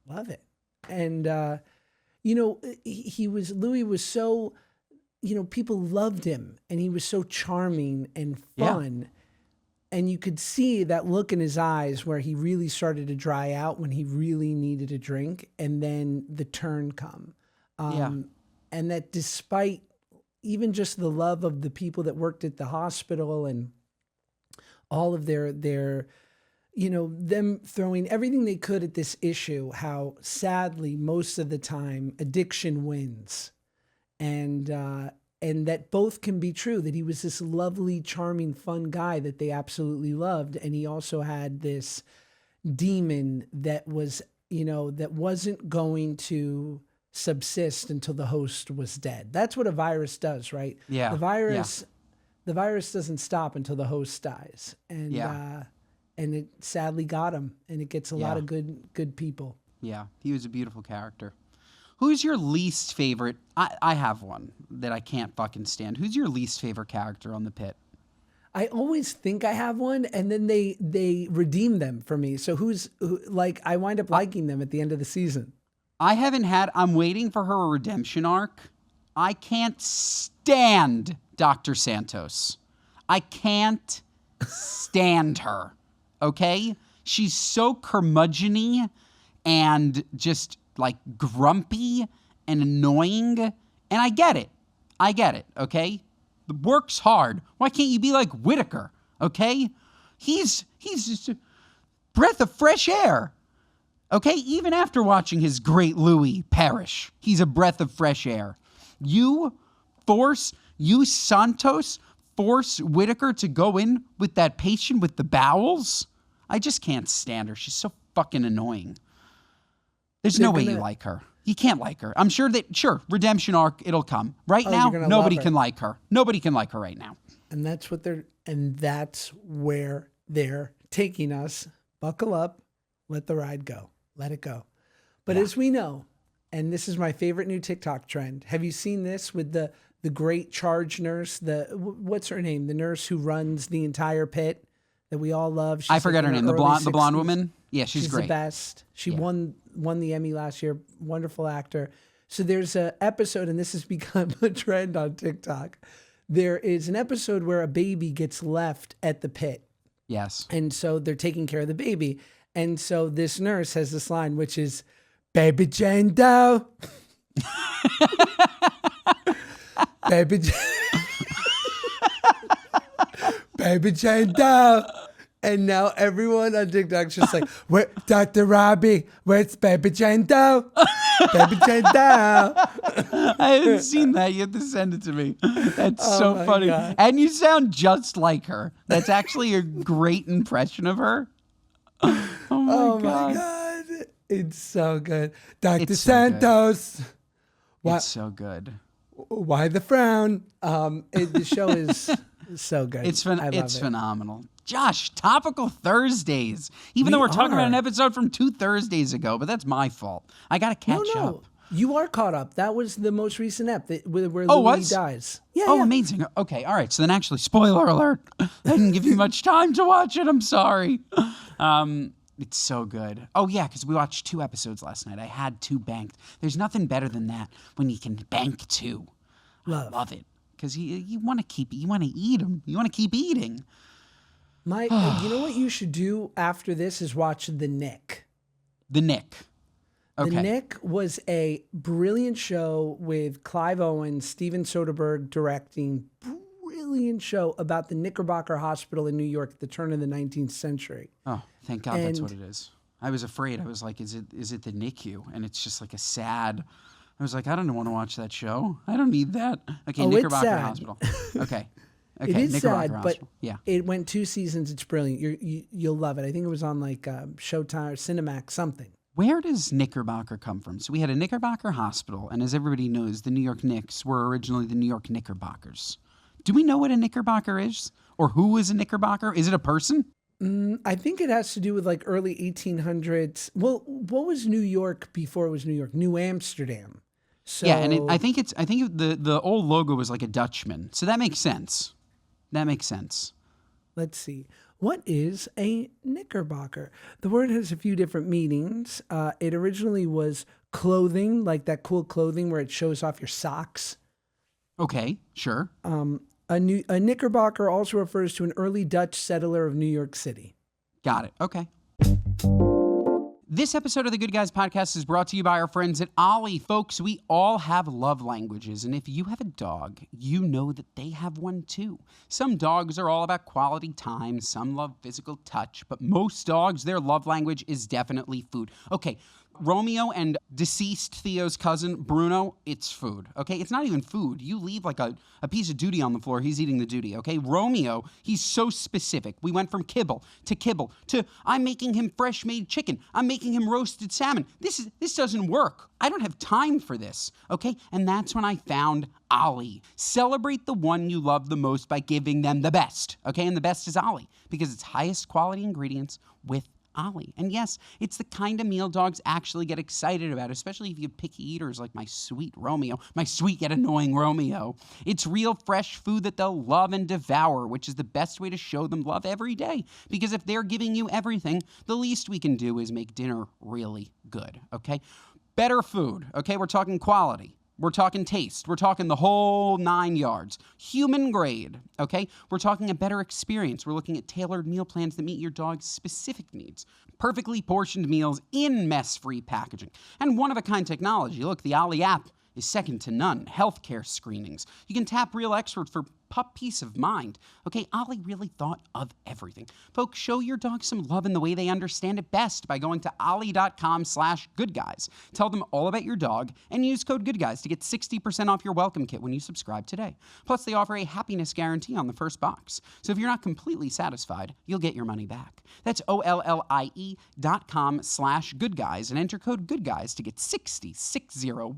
Speaker 2: Love it. And, Louis was so, people loved him, and he was so charming and fun. And you could see that look in his eyes where he really started to dry out when he really needed a drink, and then the turn come. And that despite even just the love of the people that worked at the hospital and all of their them throwing everything they could at this issue, how sadly most of the time addiction wins. And that both can be true, that he was this lovely, charming, fun guy that they absolutely loved. And he also had this demon that was, that wasn't going to subsist until the host was dead. That's what a virus does, right?
Speaker 3: Yeah.
Speaker 2: The virus doesn't stop until the host dies. And it sadly got him, and it gets a lot of good people.
Speaker 3: Yeah. He was a beautiful character. Who's your least favorite? I have one that I can't fucking stand. Who's your least favorite character on the Pit?
Speaker 2: I always think I have one, and then they redeem them for me. So I wind up liking them at the end of the season.
Speaker 3: I'm waiting for her redemption arc. I can't stand Dr. Santos. I can't stand her. Okay? She's so curmudgeon-y and just like grumpy and annoying. And I get it. Okay? The work's hard. Why can't you be like Whitaker? Okay? He's just a breath of fresh air. Okay, even after watching his great Louis perish, he's a breath of fresh air. You Santos, force Whitaker to go in with that patient with the bowels? I just can't stand her. She's so fucking annoying. There's no way you like her. You can't like her. I'm sure redemption arc, it'll come. Right now, nobody can like her. Nobody can like her right now.
Speaker 2: And that's where they're taking us. Buckle up, let the ride go. Let it go. But as we know, and this is my favorite new TikTok trend. Have you seen this with the great charge nurse? What's her name? The nurse who runs the entire Pitt that we all love. She's
Speaker 3: I forget her name. The blonde woman. Yeah, she's great.
Speaker 2: The best. She won the Emmy last year. Wonderful actor. So there's an episode, and this has become a trend on TikTok. There is an episode where a baby gets left at the Pitt.
Speaker 3: Yes.
Speaker 2: And so they're taking care of the baby. And so this nurse has this line, which is, "Baby Jane Doe." Baby Jane Doe. And now everyone on TikTok's just like, "Where, Dr. Robbie, where's Baby Jane Doe? Baby Jane Doe."
Speaker 3: I haven't seen that. You have to send it to me. That's so funny.
Speaker 2: God.
Speaker 3: And you sound just like her. That's actually a great impression of her. Oh my God.
Speaker 2: It's so good. Dr.
Speaker 3: It's so
Speaker 2: Santos.
Speaker 3: Good. It's so good.
Speaker 2: Why the frown? The show is so good.
Speaker 3: It's phenomenal. Josh, topical Thursdays. Even though we're talking about an episode from 2 Thursdays ago, but that's my fault. I got to catch up.
Speaker 2: You are caught up. That was the most recent ep where Louis dies. Yeah.
Speaker 3: Amazing. Okay, all right. So then actually, spoiler alert. I didn't give you much time to watch it. I'm sorry. It's so good. Oh, yeah, because we watched 2 episodes last night. I had 2 banked. There's nothing better than that when you can bank 2. I love it. Because you want to eat them. You want to keep eating.
Speaker 2: You know what you should do after this is watch The Nick.
Speaker 3: The Nick. Okay.
Speaker 2: The Nick was a brilliant show with Clive Owen, Steven Soderbergh directing. Brilliant show about the Knickerbocker Hospital in New York at the turn of the 19th century.
Speaker 3: Oh, thank God that's what it is. I was afraid. I was like, is it the NICU? And it's just like a sad... I was like, I don't want to watch that show. I don't need that. Okay, Knickerbocker Hospital. Okay.
Speaker 2: It is sad, but
Speaker 3: yeah.
Speaker 2: It went 2 seasons. It's brilliant. You'll love it. I think it was on like Showtime or Cinemax, something.
Speaker 3: Where does Knickerbocker come from? So we had a Knickerbocker Hospital, and as everybody knows, the New York Knicks were originally the New York Knickerbockers. Do we know what a Knickerbocker is? Or who is a Knickerbocker? Is it a person?
Speaker 2: I think it has to do with like early 1800s. Well, what was New York before it was New York? New Amsterdam. So,
Speaker 3: yeah, and I think the old logo was like a Dutchman. So that makes sense.
Speaker 2: Let's see. What is a Knickerbocker? The word has a few different meanings. It originally was clothing, like that cool clothing where it shows off your socks.
Speaker 3: Okay, sure.
Speaker 2: A Knickerbocker also refers to an early Dutch settler of New York City.
Speaker 3: Got it. Okay. This episode of the Good Guys Podcast is brought to you by our friends at Ollie. Folks, we all have love languages, and if you have a dog, you know that they have one too. Some dogs are all about quality time, some love physical touch, but most dogs, their love language is definitely food. Okay, Romeo and deceased Theo's cousin, Bruno, it's food, okay? It's not even food. You leave like a piece of duty on the floor, he's eating the duty, okay? Romeo, he's so specific. We went from kibble to I'm making him fresh-made chicken. I'm making him roasted salmon. This doesn't work. I don't have time for this, okay? And that's when I found Ollie. Celebrate the one you love the most by giving them the best, okay? And the best is Ollie because it's highest quality ingredients with Ollie. And yes, it's the kind of meal dogs actually get excited about, especially if you have picky eaters like my sweet Romeo, my sweet yet annoying Romeo. It's real fresh food that they'll love and devour, which is the best way to show them love every day. Because if they're giving you everything, the least we can do is make dinner really good, okay? Better food, okay? We're talking quality. We're talking taste. We're talking the whole 9 yards. Human grade, okay? We're talking a better experience. We're looking at tailored meal plans that meet your dog's specific needs. Perfectly portioned meals in mess-free packaging. And one-of-a-kind technology. Look, the Ollie app is second to none. Healthcare screenings. You can tap real experts for pup peace of mind. Okay, Ollie really thought of everything. Folks, show your dog some love in the way they understand it best by going to ollie.com/goodguys. Tell them all about your dog and use code GOODGUYS to get 60% off your welcome kit when you subscribe today. Plus, they offer a happiness guarantee on the first box. So if you're not completely satisfied, you'll get your money back. That's OLLIE.com/goodguys and enter code GOODGUYS to get 60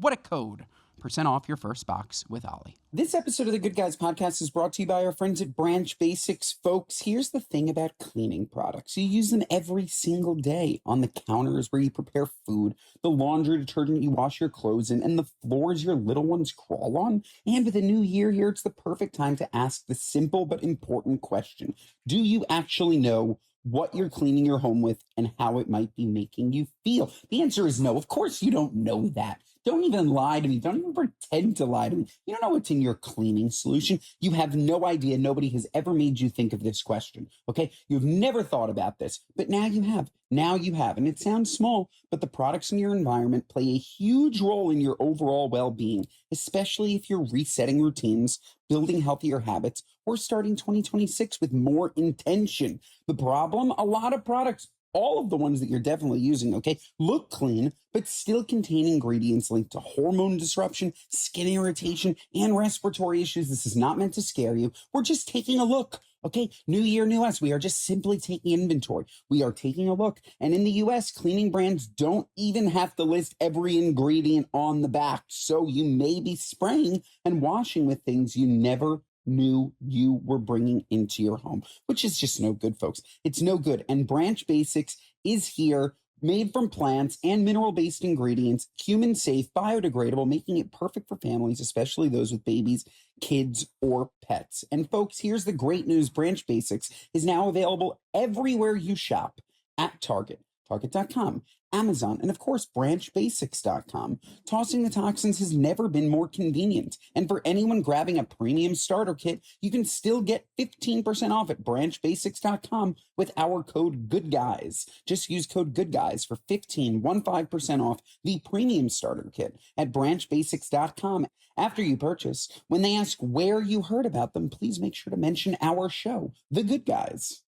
Speaker 3: what a code, % off your first box with Ollie.
Speaker 4: This episode of the Good Guys podcast is brought to you by our friends at Branch Basics. Folks, here's the thing about cleaning products. You use them every single day on the counters where you prepare food, the laundry detergent you wash your clothes in, and the floors your little ones crawl on. And with a new year here, it's the perfect time to ask the simple but important question. Do you actually know what you're cleaning your home with and how it might be making you feel? The answer is no. Of course you don't know that. Don't even lie to me. Don't even pretend to lie to me. You don't know what's in your cleaning solution. You have no idea. Nobody has ever made you think of this question, okay? You've never thought about this, but now you have. Now you have. And it sounds small, but the products in your environment play a huge role in your overall well-being, especially if you're resetting routines, building healthier habits, or starting 2026 with more intention. The problem? A lot of products, all of the ones that you're definitely using, okay, look clean, but still contain ingredients linked to hormone disruption, skin irritation, and respiratory issues. This is not meant to scare you. We're just taking a look, okay? New year, new us. We are just simply taking inventory. We are taking a look. And in the US, cleaning brands don't even have to list every ingredient on the back. So you may be spraying and washing with things you never knew you were bringing into your home, which is just no good, folks. It's no good. And Branch Basics is here, made from plants and mineral-based ingredients, human-safe, biodegradable, making it perfect for families, especially those with babies, kids, or pets. And folks, here's the great news. Branch Basics is now available everywhere you shop: at Target, Target.com, Amazon, and of course, branchbasics.com. Tossing the toxins has never been more convenient. And for anyone grabbing a premium starter kit, you can still get 15% off at branchbasics.com with our code GOODGUYS. Just use code GOODGUYS for 15% off the premium starter kit at branchbasics.com. After you purchase, when they ask where you heard about them, please make sure to mention our show, The Good Guys.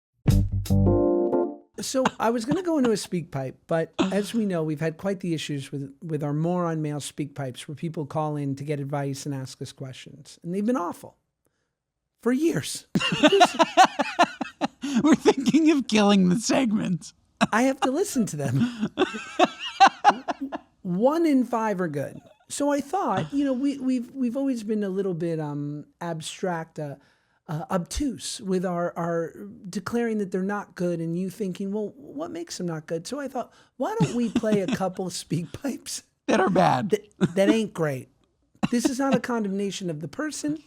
Speaker 2: So I was going to go into a speak pipe, but as we know, we've had quite the issues with our Moron Mail speak pipes where people call in to get advice and ask us questions. And they've been awful for years.
Speaker 3: We're thinking of killing the segment.
Speaker 2: I have to listen to them. 1 in 5 are good. So I thought, we've always been a little bit abstract, obtuse with our declaring that they're not good, and you thinking, well, what makes them not good? So I thought, why don't we play a couple speak pipes
Speaker 3: that are bad,
Speaker 2: that ain't great? This is not a condemnation of the person.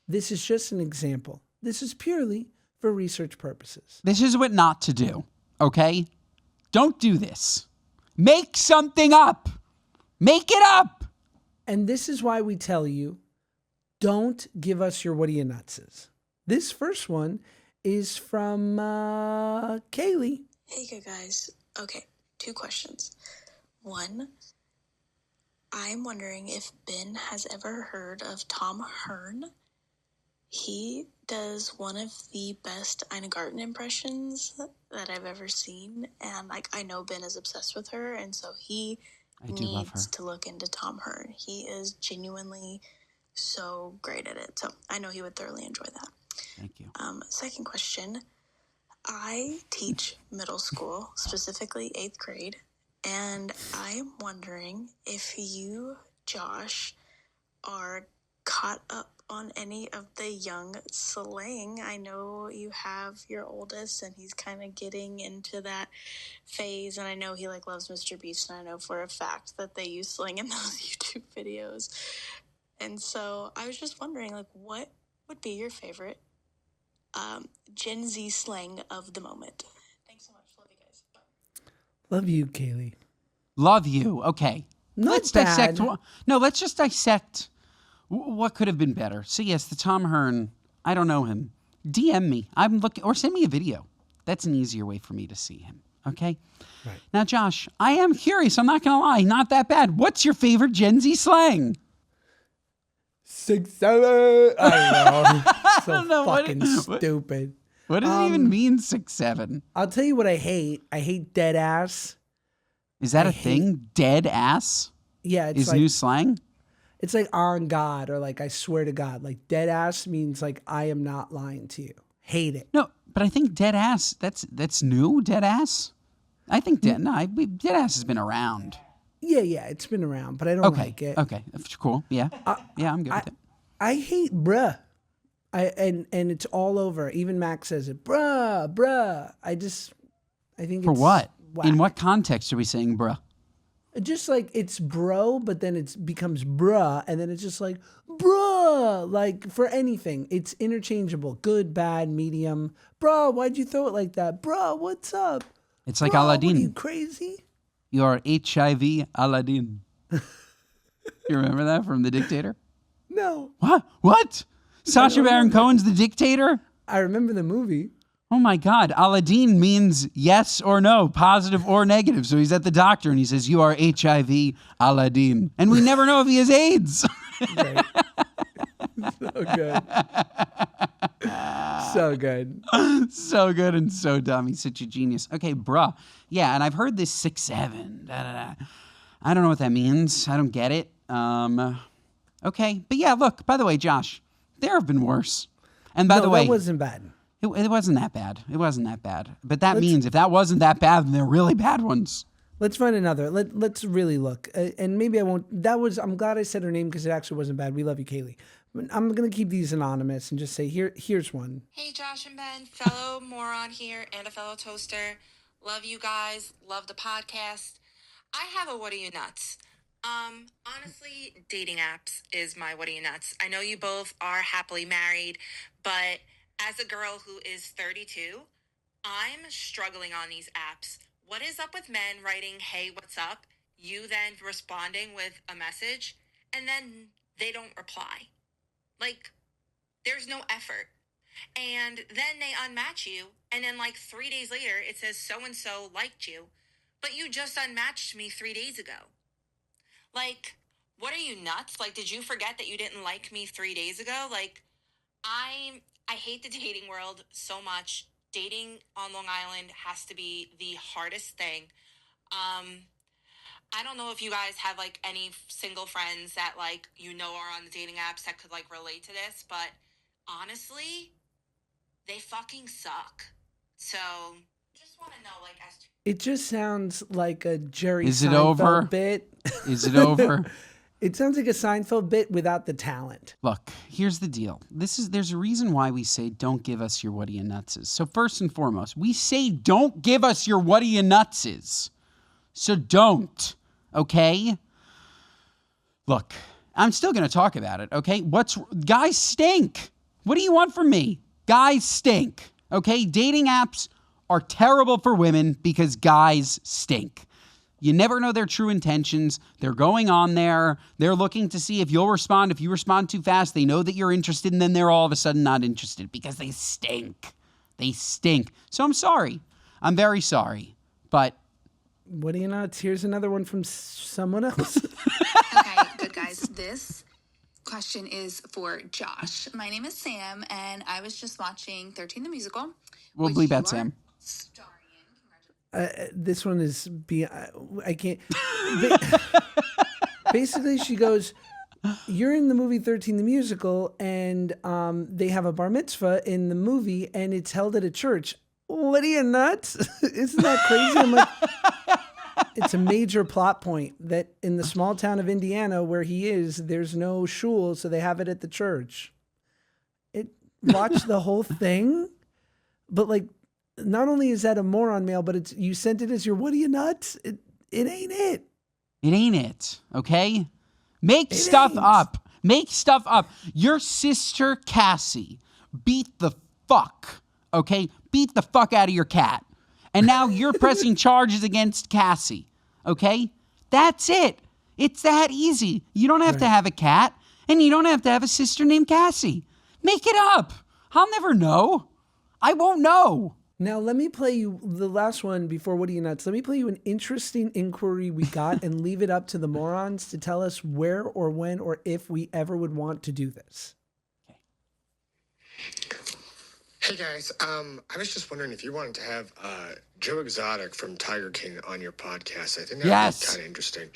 Speaker 2: This is just an example. This is purely for research purposes.
Speaker 3: This is what not to do, okay? Don't do this. Make something up. Make it up.
Speaker 2: And this is why we tell you, don't give us your what are you nutses. This first one is from Kaylee.
Speaker 5: Hey, good guys. Okay, 2 questions. 1, I'm wondering if Ben has ever heard of Tom Hearn. He does one of the best Ina Garten impressions that I've ever seen. And I know Ben is obsessed with her, and so he needs to look into Tom Hearn. He is genuinely so great at it. So I know he would thoroughly enjoy that.
Speaker 3: Thank you.
Speaker 5: Second question. I teach middle school, specifically 8th grade, and I'm wondering if you, Josh, are caught up on any of the young slang. I know you have your oldest, and he's kind of getting into that phase, and I know he loves Mr. Beast, and I know for a fact that they use slang in those YouTube videos. And so I was just wondering, what would be your favorite Gen Z slang of the moment? Thanks so much. Love you guys. Bye.
Speaker 2: Love you, Kaylee.
Speaker 3: Love you. Okay. Let's dissect. No, let's just dissect what could have been better. So yes, the Tom Hearn, I don't know him. DM me. I'm looking, or send me a video. That's an easier way for me to see him. Okay? Right. Now, Josh, I am curious. I'm not going to lie. Not that bad. What's your favorite Gen Z slang?
Speaker 2: 6, 7. I don't know. So
Speaker 3: know
Speaker 2: fucking stupid.
Speaker 3: What does it even mean, 6'7"?
Speaker 2: I'll tell you what I hate. I hate dead ass.
Speaker 3: Is that a thing? Dead ass
Speaker 2: Yeah, it's
Speaker 3: is
Speaker 2: like
Speaker 3: new slang?
Speaker 2: it's like on God or like I swear to God. Like dead ass means like I am not lying to you. Hate it.
Speaker 3: No, but I think dead ass, that's new, dead ass? I think dead ass has been around.
Speaker 2: Yeah, it's been around, but I don't like it.
Speaker 3: Okay, cool. Yeah, I'm good with it.
Speaker 2: I hate bruh. And it's all over. Even Max says it. Bruh. I think
Speaker 3: For
Speaker 2: it's
Speaker 3: what?
Speaker 2: whack.
Speaker 3: In what context are we saying bruh?
Speaker 2: Just like it's bro, but then it becomes bruh, and then it's just like bruh. Like for anything, it's interchangeable. Good, bad, medium. Bruh, why'd you throw it like that? Bruh, what's up?
Speaker 3: It's like
Speaker 2: Bruh,
Speaker 3: Aladdin.
Speaker 2: What are you crazy?
Speaker 3: You're HIV Aladdin. You remember that from The Dictator?
Speaker 2: No,
Speaker 3: What? Sacha Baron Cohen's The Dictator?
Speaker 2: I remember the movie.
Speaker 3: Oh my God. Aladdin means yes or no, positive or negative. So he's at the doctor and he says, you are HIV Aladdin. And we never know if he has AIDS.
Speaker 2: Right. So good. So good.
Speaker 3: So good and so dumb. He's such a genius. Okay, bruh. Yeah, and I've heard this 6'7". I don't know what that means. I don't get it. Okay. But yeah, look, by the way, Josh, there have been worse. And by the way,
Speaker 2: that wasn't bad.
Speaker 3: it wasn't that bad. It wasn't that bad. But that means if that wasn't that bad, then they're really bad ones.
Speaker 2: Let's find another. Let's really look. And maybe I won't. I'm glad I said her name because it actually wasn't bad. We love you, Kaylee. But I'm going to keep these anonymous and just say, here's one.
Speaker 6: Hey, Josh and Ben, fellow moron here and a fellow toaster. Love you guys. Love the podcast. I have a what are you nuts? Honestly, dating apps is my what are you nuts. I know you both are happily married, but as a girl who is 32, I'm struggling on these apps. What is up with men writing, hey, what's up? You then responding with a message, and then they don't reply. Like, there's no effort. And then they unmatch you, and then like 3 days later, it says so-and-so liked you, but you just unmatched me 3 days ago. Like, what are you, nuts? Like, did you forget that you didn't like me 3 days ago? Like, I hate the dating world so much. Dating on Long Island has to be the hardest thing. I don't know if you guys have like any single friends that like, you know, are on the dating apps that could like relate to this, but honestly, they fucking suck. So just want to know like as to
Speaker 2: It just sounds like a Jerry
Speaker 3: Is it
Speaker 2: Seinfeld
Speaker 3: over?
Speaker 2: bit.
Speaker 3: Is it over?
Speaker 2: It sounds like a Seinfeld bit without the talent.
Speaker 3: Look, here's the deal. There's a reason why we say don't give us your what are you nutses. So first and foremost, we say don't give us your what are you nutses. So don't, okay? Look, I'm still going to talk about it, okay? Guys stink. What do you want from me? Guys stink, okay? Dating apps are terrible for women because guys stink. You never know their true intentions. They're going on there. They're looking to see if you'll respond. If you respond too fast, they know that you're interested, and then they're all of a sudden not interested because they stink. They stink. So I'm sorry. I'm very sorry. But
Speaker 2: What are you nuts? Here's another one from someone else.
Speaker 7: Okay, good guys. This question is for Josh. My name is Sam, and I was just watching 13 the Musical.
Speaker 3: we'll
Speaker 7: which
Speaker 3: bleep
Speaker 7: you
Speaker 3: out
Speaker 7: are
Speaker 3: Sam.
Speaker 7: starring in.
Speaker 2: This one is I can't. Basically, she goes, "You're in the movie 13 the Musical, and they have a bar mitzvah in the movie, and it's held at a church. What are you, nuts? Isn't that crazy?" I'm like, it's a major plot point that in the small town of Indiana where he is, there's no shul, so they have it at the church. Watch the whole thing, but like, not only is that a moron mail, but you sent it as your what are you nuts? It ain't it.
Speaker 3: It ain't it, okay? Make stuff up. Make stuff up. Your sister Cassie beat the fuck, okay? Beat the fuck out of your cat. And now you're pressing charges against Cassie, okay? That's it. It's that easy. You don't have to have a cat, and you don't have to have a sister named Cassie. Make it up. I'll never know. I won't know.
Speaker 2: Now, let me play you the last one before What Are You Nuts? Let me play you an interesting inquiry we got and leave it up to the morons to tell us where or when or if we ever would want to do this.
Speaker 8: Hey guys, I was just wondering if you wanted to have Joe Exotic from Tiger King on your podcast. I think that would
Speaker 3: Yes.
Speaker 8: be kind of interesting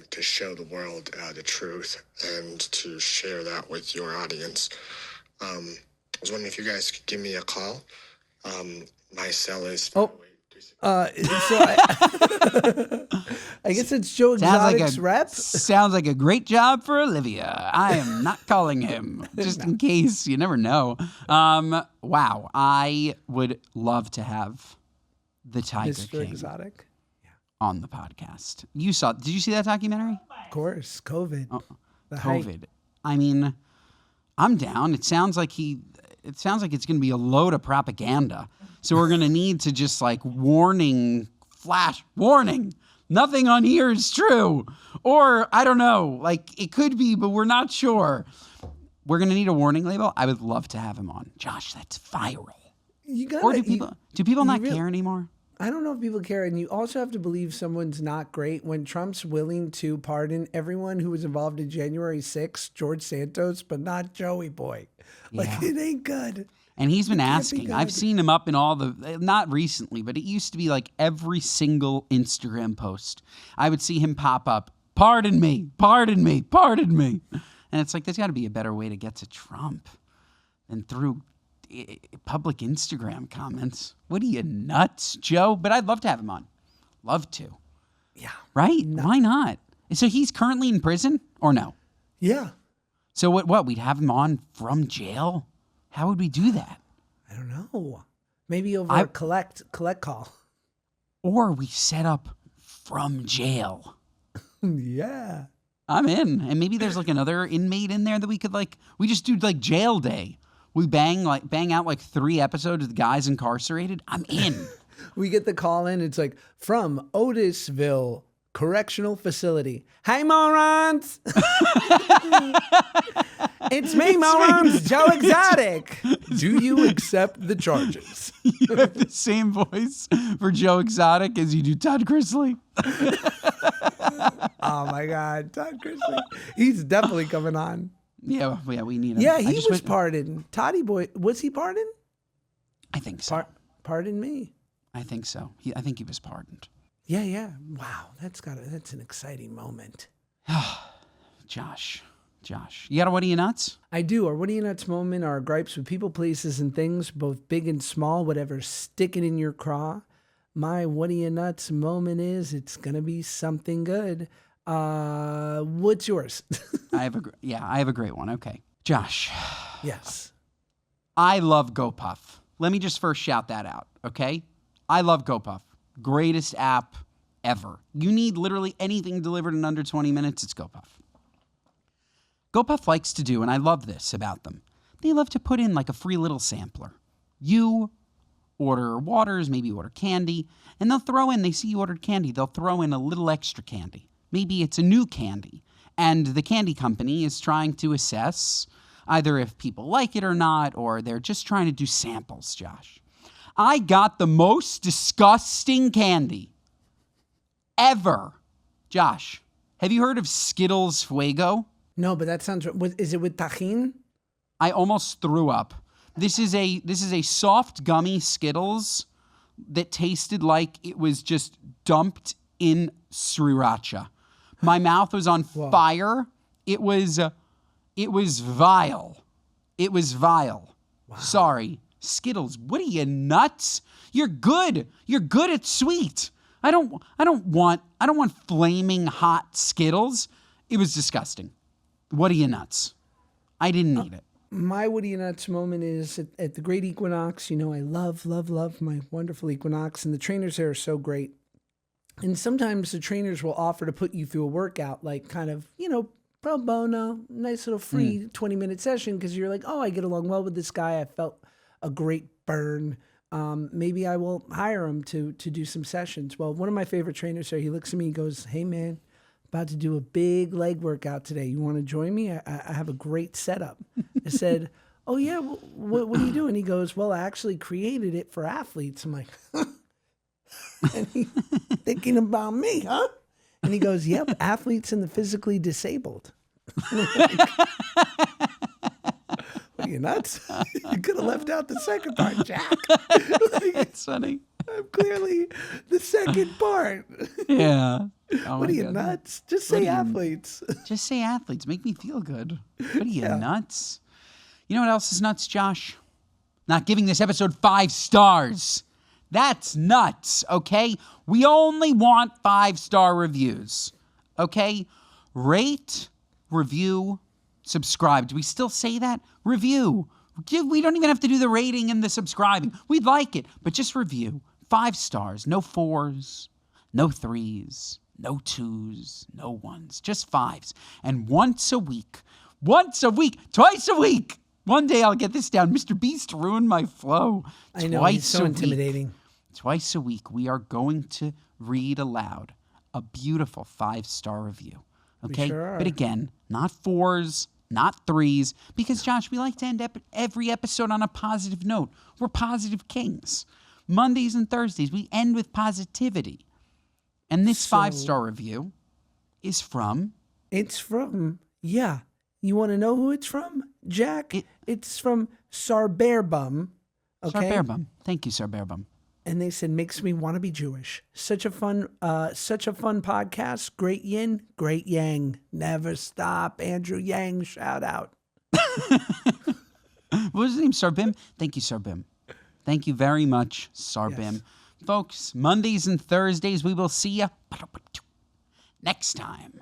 Speaker 8: to show the world the truth and to share that with your audience. I was wondering if you guys could give me a call. My cell is...
Speaker 2: So I guess it's Joe Exotic's rep.
Speaker 3: Sounds like a great job for Olivia. I am not calling him, just in case. You never know. Wow, I would love to have the Tiger
Speaker 2: Mr.
Speaker 3: King
Speaker 2: Exotic.
Speaker 3: on the podcast. Did you see that documentary?
Speaker 2: Of course, COVID. The
Speaker 3: COVID.
Speaker 2: hype.
Speaker 3: I mean, I'm down. It sounds like it's going to be a load of propaganda. So we're going to need to just flash warning. Nothing on here is true. Or I don't know, it could be, but we're not sure. We're going to need a warning label. I would love to have him on. Josh, that's viral. Do people not care anymore?
Speaker 2: I don't know if people care. And you also have to believe someone's not great when Trump's willing to pardon everyone who was involved in January 6th, George Santos, but not Joey Boy. It ain't good.
Speaker 3: And he's been asking. I've seen him up in all not recently, but it used to be every single Instagram post. I would see him pop up, pardon me, pardon me, pardon me. And it's there's got to be a better way to get to Trump than through public Instagram comments. What are you, nuts, Joe? But I'd love to have him on. Love to.
Speaker 2: Yeah.
Speaker 3: Right? No. Why not? So he's currently in prison or no?
Speaker 2: Yeah.
Speaker 3: So what? We'd have him on from jail? How would we do that?
Speaker 2: I don't know. Maybe over a collect call.
Speaker 3: Or we set up from jail.
Speaker 2: Yeah.
Speaker 3: I'm in. And maybe there's another inmate in there that we could we just do jail day. We bang out 3 episodes of the guys incarcerated. I'm in.
Speaker 2: We get the call in. It's from Otisville Correctional Facility. Hey, morons. It's me, morons, Joe Exotic. Do you accept the charges?
Speaker 3: You have the same voice for Joe Exotic as you do Todd Chrisley.
Speaker 2: Oh, my God. Todd Chrisley. He's definitely coming on.
Speaker 3: Yeah, we need him.
Speaker 2: Yeah, he was pardoned. Toddy Boy, was he pardoned?
Speaker 3: I think so.
Speaker 2: Pardon me.
Speaker 3: I think so. I think he was pardoned.
Speaker 2: Yeah. Wow, that's an exciting moment.
Speaker 3: Josh, you got a what are you nuts?
Speaker 2: I do. Our what are you nuts moment are gripes with people, places, and things, both big and small, whatever's sticking in your craw. My what are you nuts moment is it's going to be something good. What's yours?
Speaker 3: I have a great one. Okay. Josh.
Speaker 2: Yes.
Speaker 3: I love GoPuff. Let me just first shout that out, okay? I love GoPuff. Greatest app ever. You need literally anything delivered in under 20 minutes, it's GoPuff. GoPuff likes to do, and I love this about them, they love to put in a free little sampler. You order waters, maybe order candy, and they see you ordered candy, they'll throw in a little extra candy. Maybe it's a new candy, and the candy company is trying to assess either if people like it or not, or they're just trying to do samples, Josh. I got the most disgusting candy ever. Josh, have you heard of Skittles Fuego?
Speaker 2: No, but that sounds. Is it with tajin?
Speaker 3: I almost threw up. This is a soft gummy Skittles that tasted like it was just dumped in sriracha. My mouth was on fire. It was vile. It was vile. Wow. Sorry, Skittles. What are you, nuts? You're good. You're good at sweet. I don't want flaming hot Skittles. It was disgusting. What are you, nuts? I didn't eat it.
Speaker 2: My what are you nuts moment is at the Great Equinox. I love my wonderful Equinox, and the trainers there are so great. And sometimes the trainers will offer to put you through a workout, pro bono, nice little free 20-minute session, because you're I get along well with this guy. I felt a great burn. Maybe I will hire him to do some sessions. Well, one of my favorite trainers there, he looks at me and goes, "Hey, man, about to do a big leg workout today. You want to join me? I have a great setup." I said, "Oh, yeah, what are you doing?" He goes, "Well, I actually created it for athletes." I'm like, and he thinking about me, huh? And he goes, "Yep, athletes and the physically disabled." What are you nuts? You could have left out the second part, Jack.
Speaker 3: It's funny.
Speaker 2: I'm clearly the second part.
Speaker 3: Yeah. Oh
Speaker 2: What
Speaker 3: my
Speaker 2: are you,
Speaker 3: God.
Speaker 2: nuts? Just say athletes.
Speaker 3: Just say athletes. Make me feel good. What are you, nuts? You know what else is nuts, Josh? Not giving this episode 5 stars. That's nuts, okay? We only want 5-star reviews, okay? Rate, review, subscribe. Do we still say that? Review. We don't even have to do the rating and the subscribing. We'd like it, but just review. 5 stars. No 4s, no 3s, no 2s, no 1s. Just 5s. And once a week, twice a week. One day I'll get this down. Mr. Beast ruined my flow.
Speaker 2: I know, he's so intimidating.
Speaker 3: Twice a week, we are going to read aloud a beautiful 5-star review. Okay?
Speaker 2: We sure are.
Speaker 3: But again, not 4s, not 3s, because, Josh, we like to end every episode on a positive note. We're positive kings. Mondays and Thursdays, we end with positivity. And this 5-star review is from...
Speaker 2: It's from, you want to know who it's from, Jack? It's from Sarbearbum. Okay?
Speaker 3: Sarbearbum. Thank you, Sarbearbum.
Speaker 2: And they said, makes me want to be Jewish. Such a fun podcast. Great yin, great yang. Never stop. Andrew Yang, shout out.
Speaker 3: What was his name? Sarbim? Thank you, Sarbim. Thank you very much, Sarbim.
Speaker 2: Yes.
Speaker 3: Folks, Mondays and Thursdays, we will see you next time.